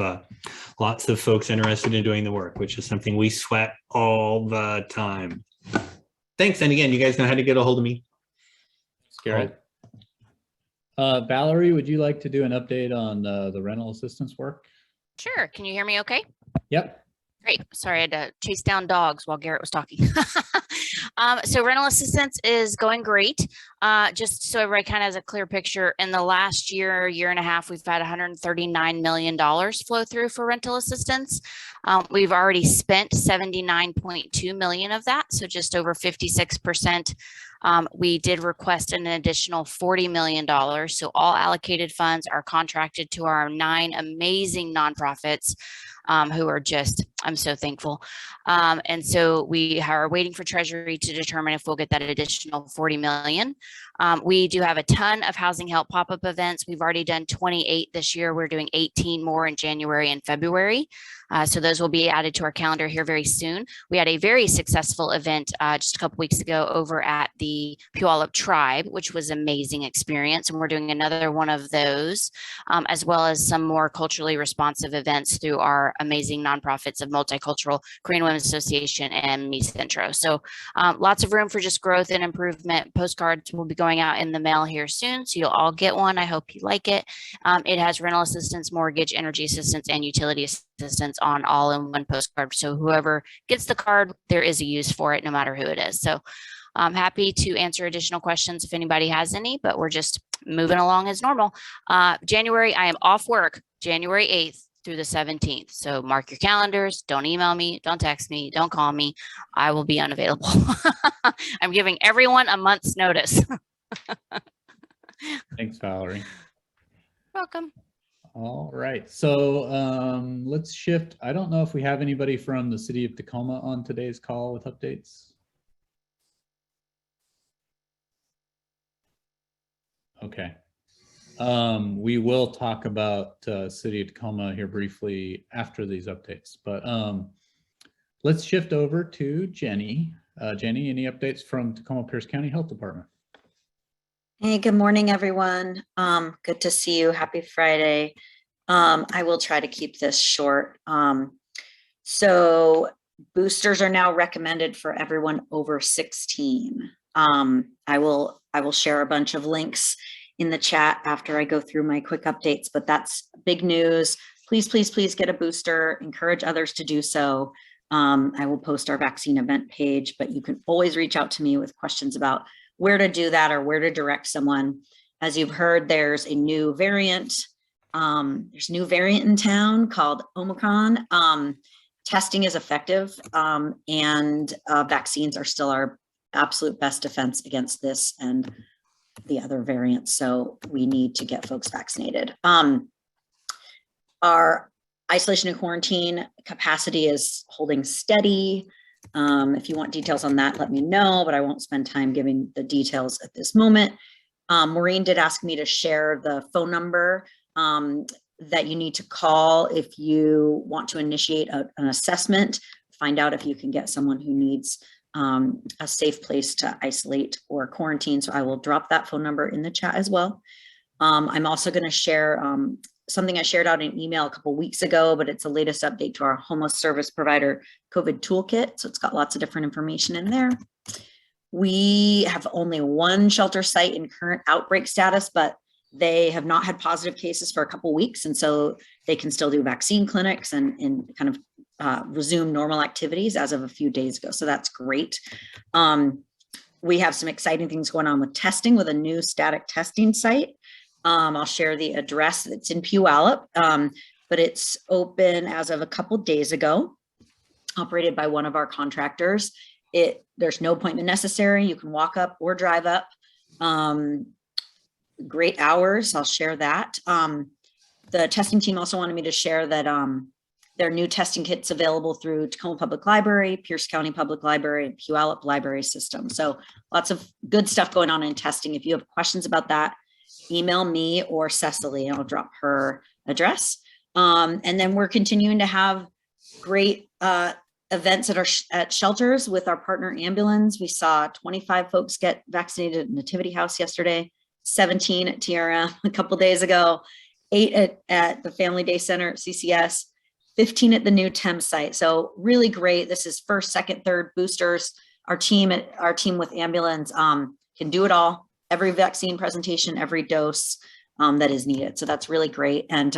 [SPEAKER 17] folks interested in doing the work, which is something we sweat all the time. Thanks. And again, you guys know how to get a hold of me.
[SPEAKER 13] Thanks, Garrett. Valerie, would you like to do an update on the rental assistance work?
[SPEAKER 21] Sure. Can you hear me okay?
[SPEAKER 13] Yep.
[SPEAKER 21] Great. Sorry, I had to chase down dogs while Garrett was talking. So rental assistance is going great. Just so everybody kind of has a clear picture, in the last year and a half, we've had $139 million flow through for rental assistance. We've already spent 79.2 million of that, so just over 56%. We did request an additional $40 million. So all allocated funds are contracted to our 9 amazing nonprofits who are just, I'm so thankful. And so we are waiting for Treasury to determine if we'll get that additional 40 million. We do have a ton of housing help pop-up events. We've already done 28 this year. We're doing 18 more in January and February. So those will be added to our calendar here very soon. We had a very successful event just a couple weeks ago over at the Puyallup Tribe, which was an amazing experience. And we're doing another one of those, as well as some more culturally responsive events through our amazing nonprofits of Multicultural Korean Women's Association and Me Centro. So lots of room for just growth and improvement. Postcards will be going out in the mail here soon, so you'll all get one. I hope you like it. It has rental assistance, mortgage, energy assistance, and utility assistance on all in one postcard. So whoever gets the card, there is a use for it no matter who it is. So I'm happy to answer additional questions if anybody has any, but we're just moving along as normal. January, I am off work, January 8th through the 17th. So mark your calendars. Don't email me. Don't text me. Don't call me. I will be unavailable. I'm giving everyone a month's notice.
[SPEAKER 13] Thanks, Valerie.
[SPEAKER 21] Welcome.
[SPEAKER 13] All right, so let's shift. I don't know if we have anybody from the City of Tacoma on today's call with updates. Okay. We will talk about City of Tacoma here briefly after these updates, but let's shift over to Jenny. Jenny, any updates from Tacoma Pierce County Health Department?
[SPEAKER 14] Hey, good morning, everyone. Good to see you. Happy Friday. I will try to keep this short. So boosters are now recommended for everyone over 16. I will share a bunch of links in the chat after I go through my quick updates, but that's big news. Please, please, please get a booster. Encourage others to do so. I will post our vaccine event page, but you can always reach out to me with questions about where to do that or where to direct someone. As you've heard, there's a new variant. There's a new variant in town called Omicron. Testing is effective and vaccines are still our absolute best defense against this and the other variants. So we need to get folks vaccinated. Our isolation and quarantine capacity is holding steady. If you want details on that, let me know, but I won't spend time giving the details at this moment. Maureen did ask me to share the phone number that you need to call if you want to initiate an assessment, find out if you can get someone who needs a safe place to isolate or quarantine. So I will drop that phone number in the chat as well. I'm also going to share something I shared out in email a couple weeks ago, but it's the latest update to our homeless service provider COVID toolkit. So it's got lots of different information in there. We have only one shelter site in current outbreak status, but they have not had positive cases for a couple weeks. And so they can still do vaccine clinics and kind of resume normal activities as of a few days ago. So that's great. We have some exciting things going on with testing with a new static testing site. I'll share the address. It's in Puyallup, but it's open as of a couple days ago, operated by one of our contractors. There's no appointment necessary. You can walk up or drive up. Great hours. I'll share that. The testing team also wanted me to share that there are new testing kits available through Tacoma Public Library, Pierce County Public Library, and Puyallup Library System. So lots of good stuff going on in testing. If you have questions about that, email me or Cecily, and I'll drop her address. And then we're continuing to have great events at shelters with our partner ambulance. We saw 25 folks get vaccinated at Nativity House yesterday, 17 at Tierra a couple days ago, 8 at the Family Day Center at CCS, 15 at the new TEM site. So really great. This is first, second, third boosters. Our team with ambulance can do it all. Every vaccine presentation, every dose that is needed. So that's really great. And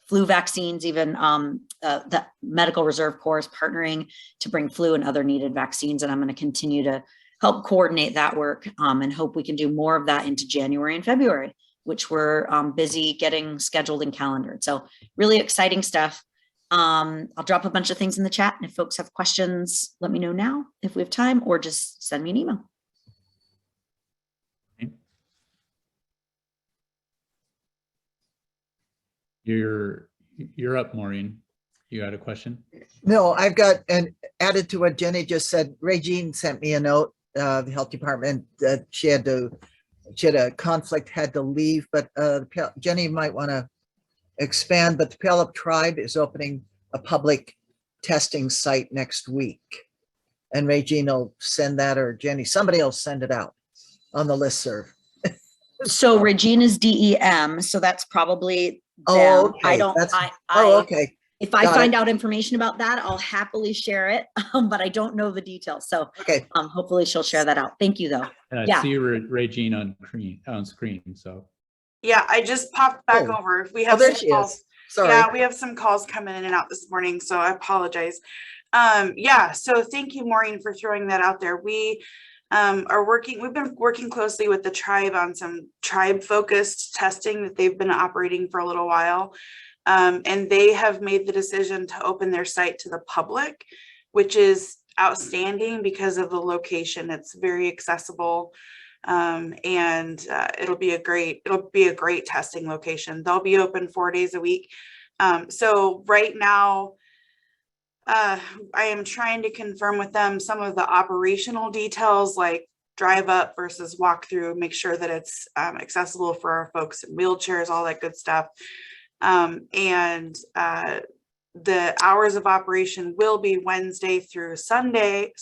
[SPEAKER 14] flu vaccines, even the Medical Reserve Corps is partnering to bring flu and other needed vaccines. And I'm going to continue to help coordinate that work, and hope we can do more of that into January and February, which we're busy getting scheduled and calendared. So really exciting stuff. I'll drop a bunch of things in the chat, and if folks have questions, let me know now if we have time, or just send me an email.
[SPEAKER 13] You're up, Maureen. You had a question?
[SPEAKER 11] No, I've got, and added to what Jenny just said, Regine sent me a note, the health department, that she had a conflict, had to leave, but Jenny might want to expand, but the Puyallup Tribe is opening a public testing site next week. And Regine will send that, or Jenny, somebody will send it out on the listserv.
[SPEAKER 14] So Regina's DEM, so that's probably them.
[SPEAKER 11] Oh, okay.
[SPEAKER 14] I don't,
[SPEAKER 11] okay.
[SPEAKER 14] If I find out information about that, I'll happily share it, but I don't know the details. So
[SPEAKER 11] okay.
[SPEAKER 14] Hopefully she'll share that out. Thank you though.
[SPEAKER 13] And I
[SPEAKER 14] Yeah.
[SPEAKER 13] see Regine on screen, so.
[SPEAKER 4] Yeah, I just popped back over. We have
[SPEAKER 11] there
[SPEAKER 4] some
[SPEAKER 11] she
[SPEAKER 4] calls.
[SPEAKER 11] is. Sorry.
[SPEAKER 4] Yeah, we have some calls coming in and out this morning, so I apologize. Yeah, so thank you, Maureen, for throwing that out there. We've been working closely with the tribe on some tribe focused testing that they've been operating for a little while. And they have made the decision to open their site to the public, which is outstanding because of the location. It's very accessible. And it'll be a great testing location. They'll be open 4 days a week. So right now, I am trying to confirm with them some of the operational details, like drive up versus walk through, make sure that it's accessible for our folks in wheelchairs, all that good stuff. The hours of operation will be Wednesday through Saturday,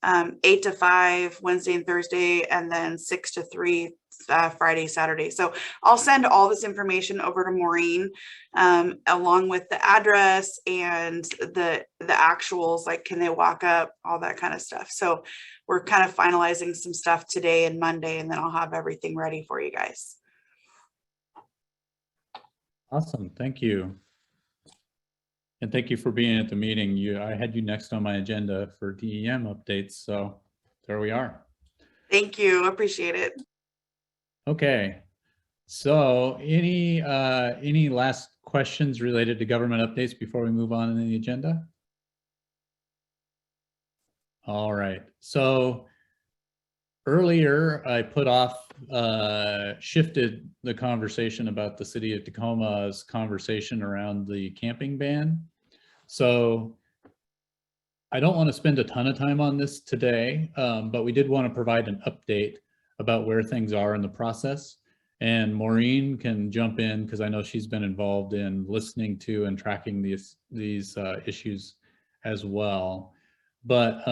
[SPEAKER 4] 8 to 5, Wednesday and Thursday, and then 6 to 3, Friday, Saturday. So I'll send all this information over to Maureen, along with the address and the actuals, like can they walk up, all that kind of stuff. So we're kind of finalizing some stuff today and Monday, and then I'll have everything ready for you guys.
[SPEAKER 13] Awesome, thank you. And thank you for being at the meeting. I had you next on my agenda for DEM updates, so there we are.
[SPEAKER 4] Thank you, appreciate it.
[SPEAKER 13] Okay, so any last questions related to government updates before we move on in the agenda? All right, so earlier I put off, shifted the conversation about the City of Tacoma's conversation around the camping ban. So I don't want to spend a ton of time on this today, but we did want to provide an update about where things are in the process. And Maureen can jump in because I know she's been involved in listening to and tracking these issues as well. But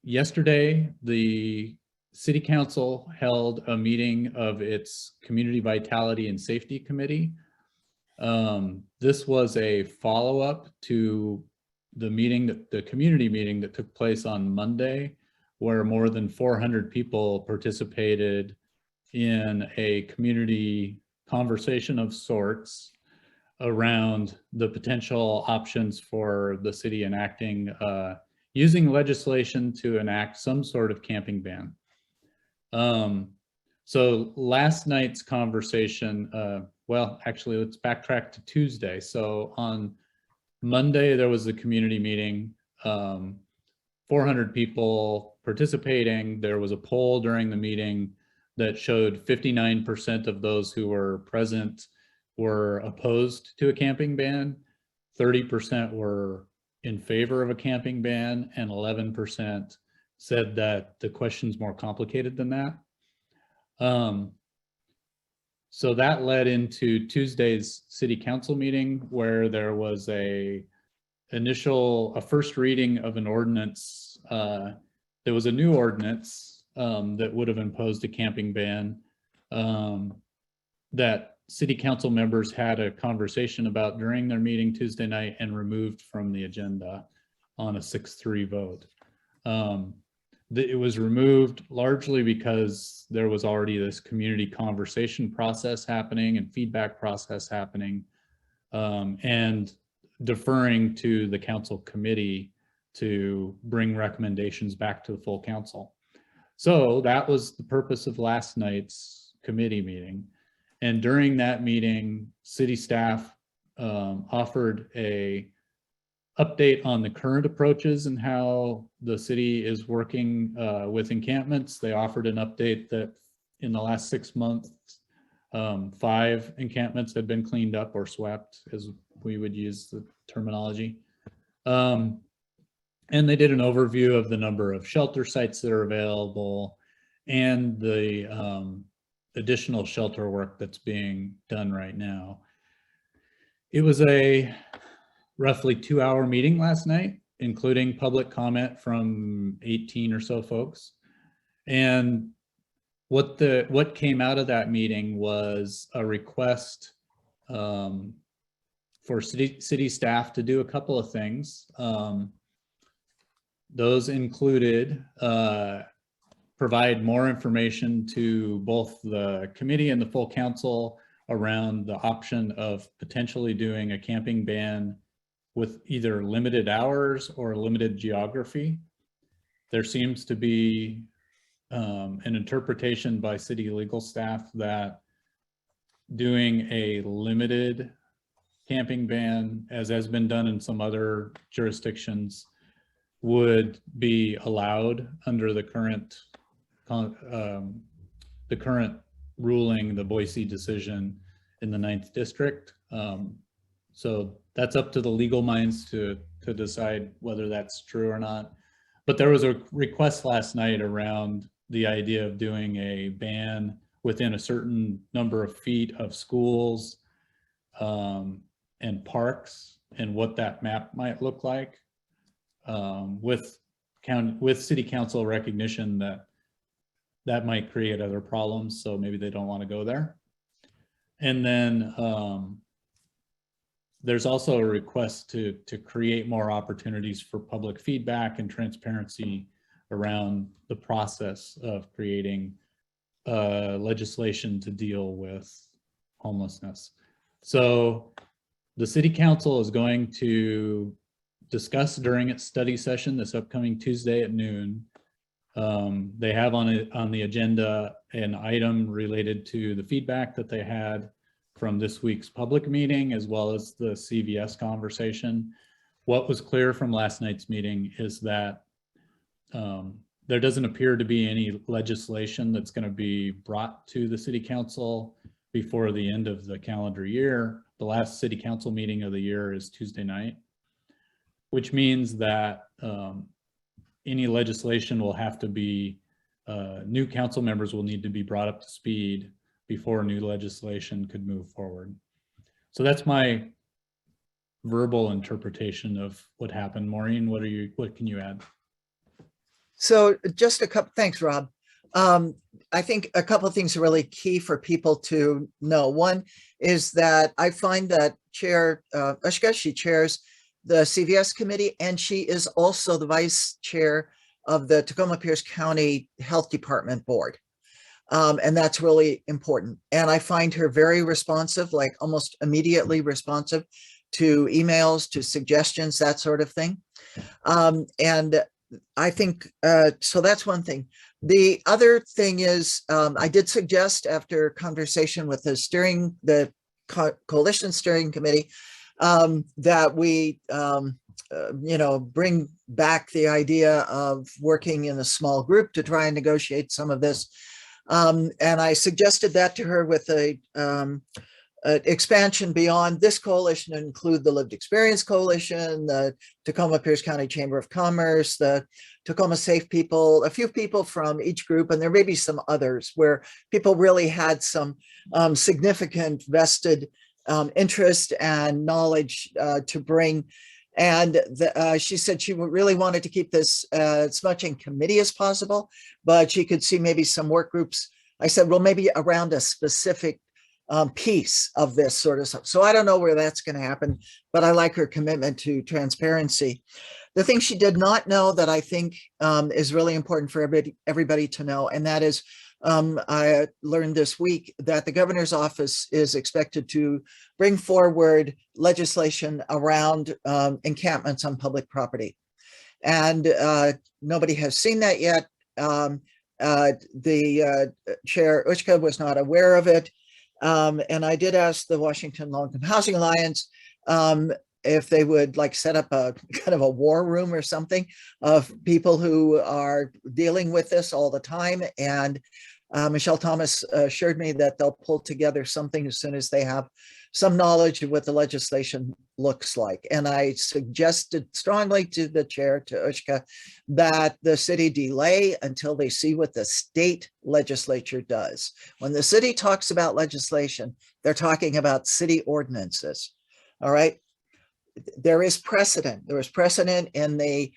[SPEAKER 13] yesterday, the City Council held a meeting of its Community Vitality and Safety Committee. This was a follow-up to the community meeting that took place on Monday, where more than 400 people participated in a community conversation of sorts around the potential options for the city enacting, using legislation to enact some sort of camping ban. So last night's conversation, well, actually, let's backtrack to Tuesday. So on Monday, there was a community meeting, 400 people participating. There was a poll during the meeting that showed 59% of those who were present were opposed to a camping ban, 30% were in favor of a camping ban, and 11% said that the question's more complicated than that. So that led into Tuesday's City Council meeting, where there was a first reading of an ordinance. There was a new ordinance that would have imposed a camping ban that City Council members had a conversation about during their meeting Tuesday night and removed from the agenda on a 6-3 vote. It was removed largely because there was already this community conversation process happening and feedback process happening, and deferring to the council committee to bring recommendations back to the full council. So that was the purpose of last night's committee meeting. And during that meeting, city staff offered a update on the current approaches and how the city is working with encampments. They offered an update that in the last 6 months, 5 encampments had been cleaned up or swept, as we would use the terminology. And they did an overview of the number of shelter sites that are available and the additional shelter work that's being done right now. It was a roughly 2-hour meeting last night, including public comment from 18 or so folks. And what came out of that meeting was a request for city staff to do a couple of things. Those included provide more information to both the committee and the full council around the option of potentially doing a camping ban with either limited hours or limited geography. There seems to be an interpretation by city legal staff that doing a limited camping ban, as has been done in some other jurisdictions, would be allowed under the current ruling, the Boise decision in the 9th district. So that's up to the legal minds to decide whether that's true or not. But there was a request last night around the idea of doing a ban within a certain number of feet of schools and parks, and what that map might look like, with city council recognition that that might create other problems, so maybe they don't want to go there. And then there's also a request to create more opportunities for public feedback and transparency around the process of creating legislation to deal with homelessness. So the city council is going to discuss during its study session this upcoming Tuesday at noon. They have on the agenda an item related to the feedback that they had from this week's public meeting, as well as the CVS conversation. What was clear from last night's meeting is that there doesn't appear to be any legislation that's going to be brought to the city council before the end of the calendar year. The last city council meeting of the year is Tuesday night, which means that any legislation will have to be, new council members will need to be brought up to speed before new legislation could move forward. So that's my verbal interpretation of what happened. Maureen, what can you add?
[SPEAKER 11] So just a couple, thanks, Rob. I think a couple of things are really key for people to know. One is that I find that Chair Ushka, she chairs the CVS committee, and she is also the vice chair of the Tacoma Pierce County Health Department Board. And that's really important. And I find her very responsive, like almost immediately responsive to emails, to suggestions, that sort of thing. And I think, so that's one thing. The other thing is, I did suggest after conversation with the coalition steering committee, that we, bring back the idea of working in a small group to try and negotiate some of this. And I suggested that to her with a expansion beyond this coalition to include the Lived Experience Coalition, the Tacoma Pierce County Chamber of Commerce, the Tacoma Safe People, a few people from each group, and there may be some others where people really had some significant vested interest and knowledge to bring. And she said she really wanted to keep this as much in committee as possible, but she could see maybe some work groups. I said, well, maybe around a specific piece of this sort of stuff. So I don't know where that's going to happen, but I like her commitment to transparency. The thing she did not know that I think is really important for everybody to know, and that is, I learned this week that the governor's office is expected to bring forward legislation around encampments on public property. And nobody has seen that yet. The chair, Ushka, was not aware of it. And I did ask the Washington Low-Income Housing Alliance if they would like set up a kind of a war room or something of people who are dealing with this all the time. And Michelle Thomas assured me that they'll pull together something as soon as they have some knowledge of what the legislation looks like. And I suggested strongly to the chair, to Ushka, that the city delay until they see what the state legislature does. When the city talks about legislation, they're talking about city ordinances. All right. There is precedent. There was precedent in the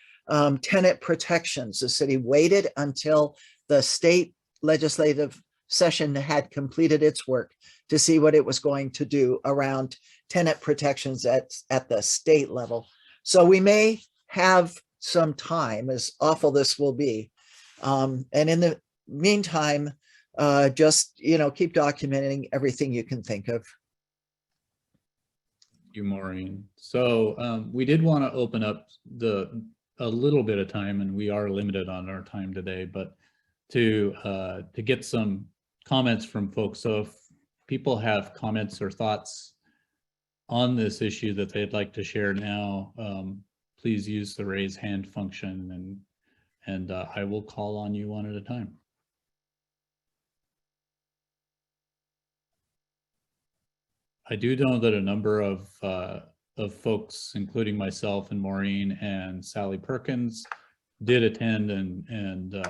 [SPEAKER 11] tenant protections. The city waited until the state legislative session had completed its work to see what it was going to do around tenant protections at the state level. So we may have some time, as awful this will be. And in the meantime, just, keep documenting everything you can think of.
[SPEAKER 13] You, Maureen. So we did want to open up a little bit of time, and we are limited on our time today, but to get some comments from folks. So if people have comments or thoughts on this issue that they'd like to share now, please use the raise hand function, and I will call on you one at a time. I do know that a number of folks, including myself and Maureen and Sally Perkins, did attend, and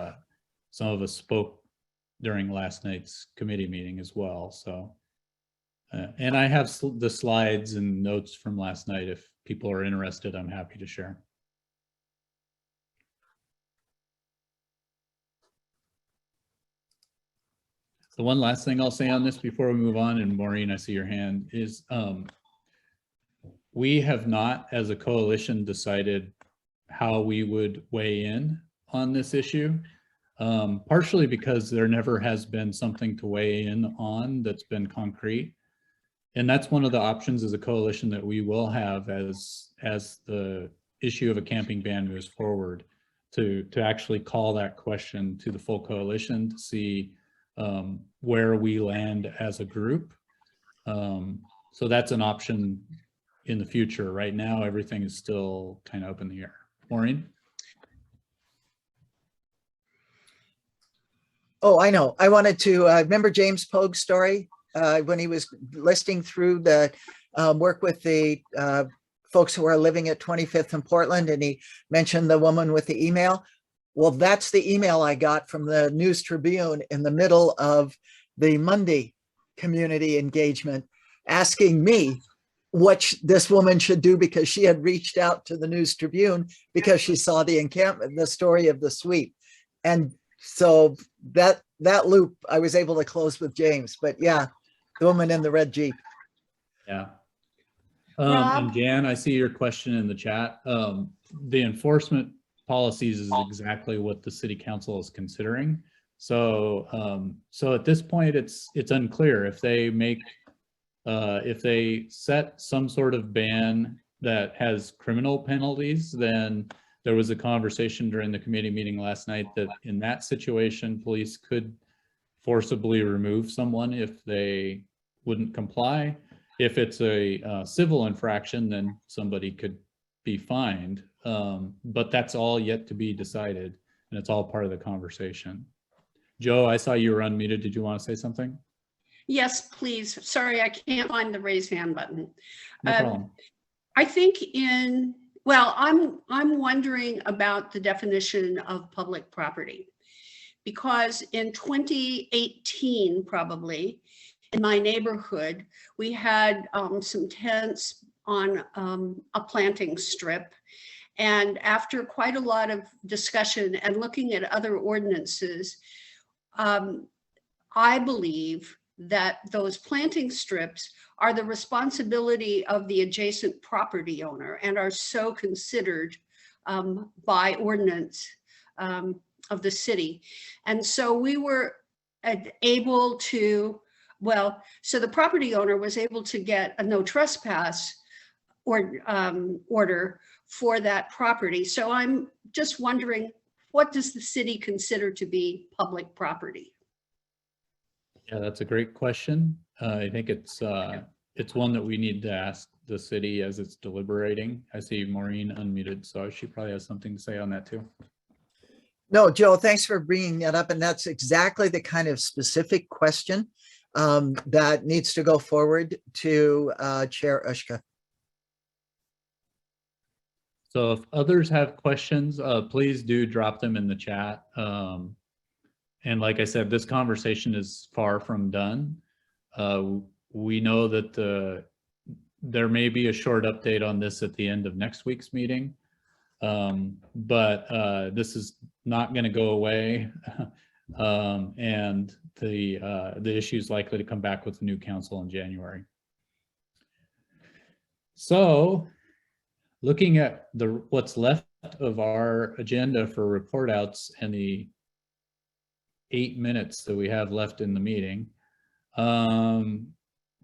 [SPEAKER 13] some of us spoke during last night's committee meeting as well. So, and I have the slides and notes from last night. If people are interested, I'm happy to share. The one last thing I'll say on this before we move on, and Maureen, I see your hand, is we have not, as a coalition, decided how we would weigh in on this issue, partially because there never has been something to weigh in on that's been concrete. And that's one of the options as a coalition that we will have as the issue of a camping ban moves forward, to actually call that question to the full coalition to see where we land as a group. So that's an option in the future. Right now, everything is still kind of up in the air. Maureen?
[SPEAKER 11] Oh, I know. I wanted to remember James Pogue's story when he was listing through the work with the folks who are living at 25th and Portland, and he mentioned the woman with the email. Well, that's the email I got from the News Tribune in the middle of the Monday community engagement, asking me what this woman should do, because she had reached out to the News Tribune because she saw the encampment, the story of the sweep. And so that loop I was able to close with James. But yeah, the woman in the red Jeep.
[SPEAKER 13] Yeah. And Jan, I see your question in the chat. The enforcement policies is exactly what the city council is considering. So so at this point, it's unclear if they make if they set some sort of ban that has criminal penalties. Then there was a conversation during the committee meeting last night that in that situation, police could forcibly remove someone if they wouldn't comply. If it's a civil infraction, then somebody could be fined. But that's all yet to be decided, and it's all part of the conversation. Joe, I saw you were unmuted. Did you want to say something?
[SPEAKER 5] Yes, please. Sorry, I can't find the raise hand button.
[SPEAKER 13] No problem.
[SPEAKER 5] I think I'm wondering about the definition of public property, because in 2018, probably, in my neighborhood, we had some tents on a planting strip. And after quite a lot of discussion and looking at other ordinances, I believe that those planting strips are the responsibility of the adjacent property owner and are so considered by ordinance of the city. And so we were able to, so the property owner was able to get a no trespass order for that property. So I'm just wondering, what does the city consider to be public property?
[SPEAKER 13] Yeah, that's a great question. I think it's one that we need to ask the city as it's deliberating. I see Maureen unmuted, so she probably has something to say on that too.
[SPEAKER 11] No, Joe, thanks for bringing that up. And that's exactly the kind of specific question that needs to go forward to Chair Ushka.
[SPEAKER 13] So if others have questions, please do drop them in the chat. And like I said, this conversation is far from done. We know that there may be a short update on this at the end of next week's meeting, but this is not going to go away. And the issue is likely to come back with the new council in January. So looking at what's left of our agenda for report outs and the 8 minutes that we have left in the meeting,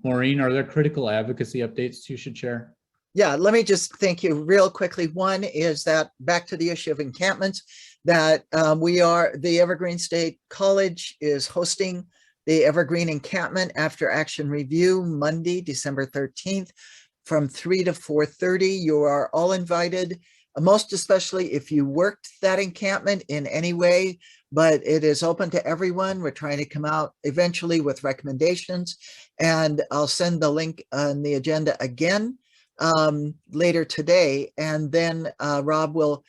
[SPEAKER 13] Maureen, are there critical advocacy updates you should share?
[SPEAKER 11] Yeah, let me just thank you real quickly. One is that back to the issue of encampments, that the Evergreen State College is hosting the Evergreen Encampment After Action Review Monday, December 13th from 3 to 4:30. You are all invited, most especially if you worked that encampment in any way, but it is open to everyone. We're trying to come out eventually with recommendations, and I'll send the link on the agenda again later today. And then Rob will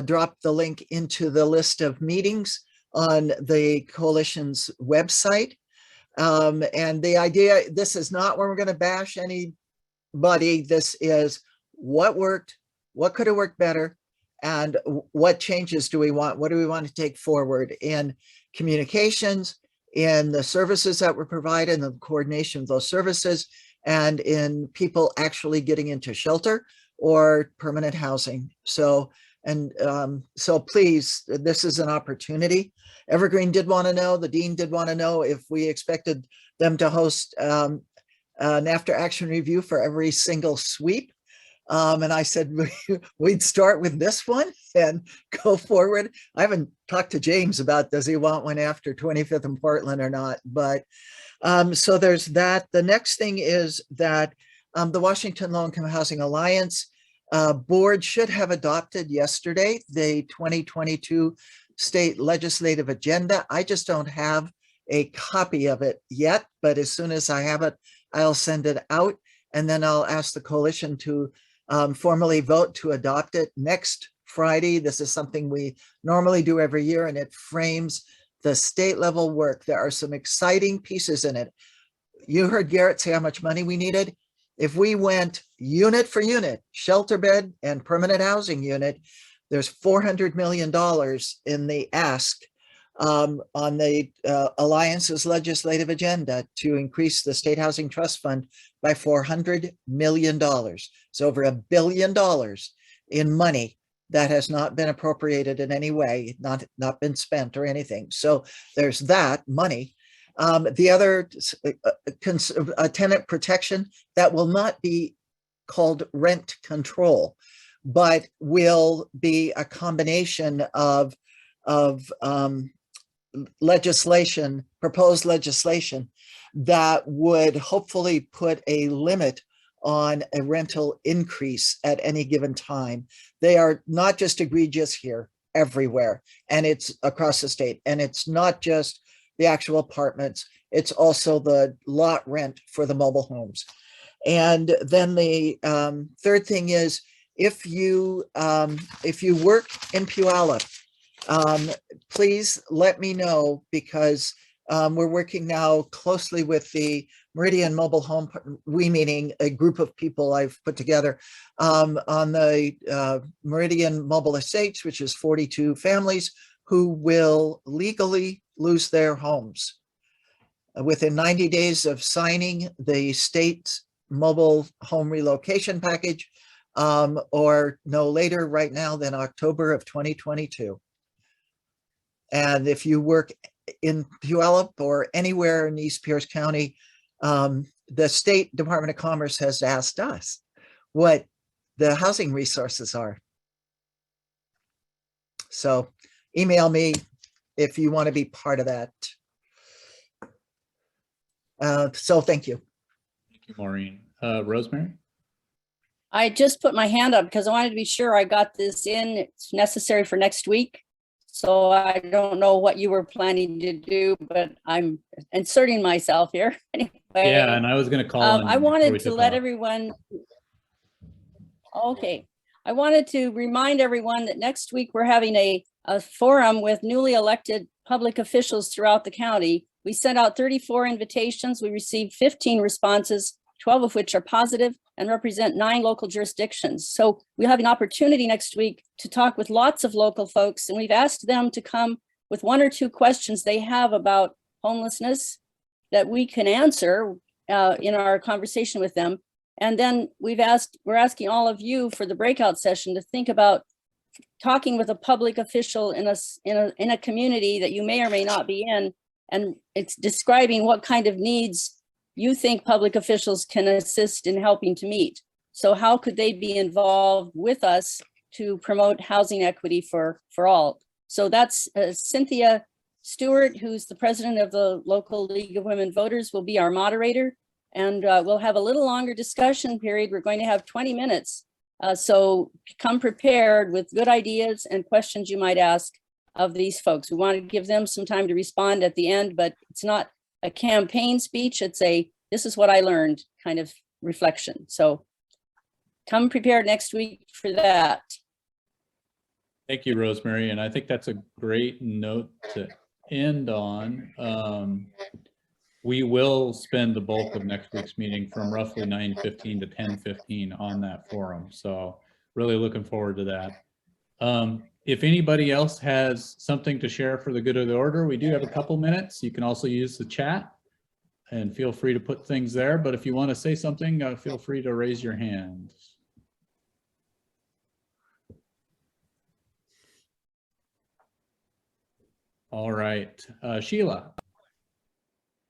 [SPEAKER 11] drop the link into the list of meetings on the coalition's website. And the idea, this is not where we're going to bash anybody. This is what worked, what could have worked better, and what changes do we want? What do we want to take forward in communications, in the services that were provided, and the coordination of those services, and in people actually getting into shelter or permanent housing. So please, this is an opportunity. Evergreen did want to know, the dean did want to know if we expected them to host an after action review for every single sweep. And I said, we'd start with this one and go forward. I haven't talked to James about, does he want one after 25th and Portland or not? But so there's that. The next thing is that the Washington Low Income Housing Alliance board should have adopted yesterday the 2022 state legislative agenda. I just don't have a copy of it yet, but as soon as I have it, I'll send it out, and then I'll ask the coalition to formally vote to adopt it next Friday. This is something we normally do every year, and it frames the state level work. There are some exciting pieces in it. You heard Garrett say how much money we needed. If we went unit for unit, shelter bed and permanent housing unit, there's $400 million in the ask on the Alliance's legislative agenda to increase the State Housing Trust Fund by $400 million. It's over $1 billion in money that has not been appropriated in any way, not been spent or anything. So there's that money. The other tenant protection that will not be called rent control, but will be a combination of legislation, proposed legislation that would hopefully put a limit on a rental increase at any given time. They are not just egregious here, everywhere, and it's across the state. And it's not just the actual apartments, it's also the lot rent for the mobile homes. And then the third thing is, if you work in Puyallup, please let me know, because we're working now closely with the Meridian Mobile Home, meaning a group of people I've put together on the Meridian Mobile Estates, which is 42 families who will legally lose their homes within 90 days of signing the state's mobile home relocation package, or no later right now than October of 2022. And if you work in Puyallup or anywhere in East Pierce County, the State Department of Commerce has asked us, what the housing resources are. So email me if you want to be part of that. So thank you.
[SPEAKER 13] Thank you, Maureen. Rosemary?
[SPEAKER 2] I just put my hand up because I wanted to be sure I got this in. It's necessary for next week. So I don't know what you were planning to do, but I'm inserting myself here. Anyway,
[SPEAKER 13] Yeah, and I was going to call on
[SPEAKER 2] I
[SPEAKER 13] you before we
[SPEAKER 2] wanted to
[SPEAKER 13] took
[SPEAKER 2] let
[SPEAKER 13] off.
[SPEAKER 2] everyone, okay. I wanted to remind everyone that next week we're having a forum with newly elected public officials throughout the county. We sent out 34 invitations. We received 15 responses, 12 of which are positive and represent 9 local jurisdictions. So we'll have an opportunity next week to talk with lots of local folks, and we've asked them to come with 1 or 2 questions they have about homelessness that we can answer in our conversation with them. And then we're asking all of you for the breakout session to think about talking with a public official in a community that you may or may not be in, and it's describing what kind of needs you think public officials can assist in helping to meet. So how could they be involved with us to promote housing equity for all? So that's Cynthia Stewart, who's the president of the local League of Women Voters, will be our moderator. And we'll have a little longer discussion period. We're going to have 20 minutes. So come prepared with good ideas and questions you might ask of these folks. We want to give them some time to respond at the end, but it's not a campaign speech. It's a, this is what I learned kind of reflection. So come prepared next week for that.
[SPEAKER 13] Thank you, Rosemary. And I think that's a great note to end on. We will spend the bulk of next week's meeting from roughly 9:15 to 10:15 on that forum. So really looking forward to that. If anybody else has something to share for the good of the order, we do have a couple minutes. You can also use the chat and feel free to put things there. But if you want to say something, feel free to raise your hand. All right, Sheila.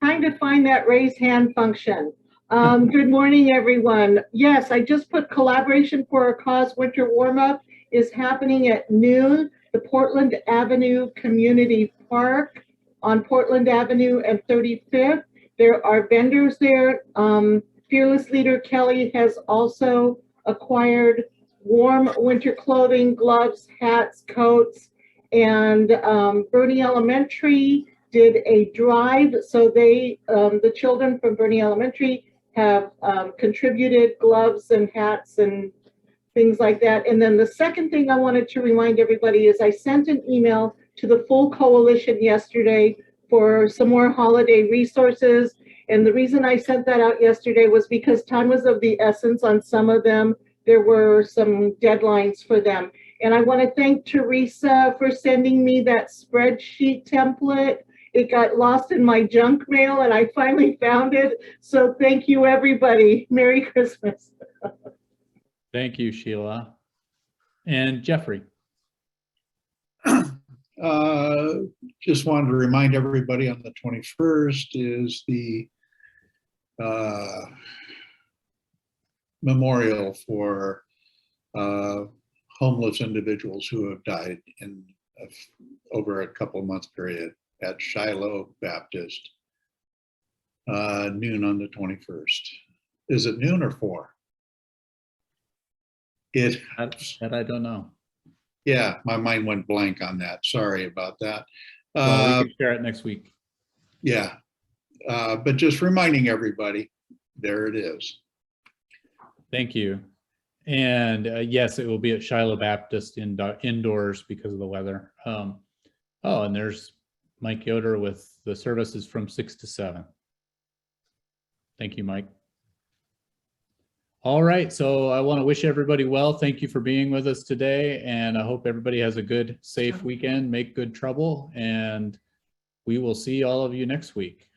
[SPEAKER 6] Trying to find that raise hand function. Good morning, everyone. Yes, I just put collaboration for a cause winter warm up is happening at noon, the Portland Avenue Community Park on Portland Avenue and 35th. There are vendors there. Fearless Leader Kelly has also acquired warm winter clothing, gloves, hats, coats, and Bernie Elementary did a drive. So they, the children from Bernie Elementary have contributed gloves and hats and things like that. And then the second thing I wanted to remind everybody is I sent an email to the full coalition yesterday for some more holiday resources. And the reason I sent that out yesterday was because time was of the essence on some of them. There were some deadlines for them. And I want to thank Teresa for sending me that spreadsheet template. It got lost in my junk mail and I finally found it. So thank you, everybody. Merry Christmas.
[SPEAKER 13] Thank you, Sheila. And Jeffrey.
[SPEAKER 20] Just wanted to remind everybody on the 21st is the memorial for homeless individuals who have died in over a couple month period at Shiloh Baptist, noon on the 21st. Is it noon or 4?
[SPEAKER 13] That I don't know.
[SPEAKER 20] Yeah, my mind went blank on that. Sorry about that.
[SPEAKER 13] Well, we can share it next week.
[SPEAKER 20] Yeah, but just reminding everybody, there it is.
[SPEAKER 13] Thank you. And yes, it will be at Shiloh Baptist indoors because of the weather. Oh, and there's Mike Yoder with the services from 6 to 7. Thank you, Mike. All right, so I want to wish everybody well. Thank you for being with us today, and I hope everybody has a good, safe weekend. Make good trouble, and we will see all of you next week.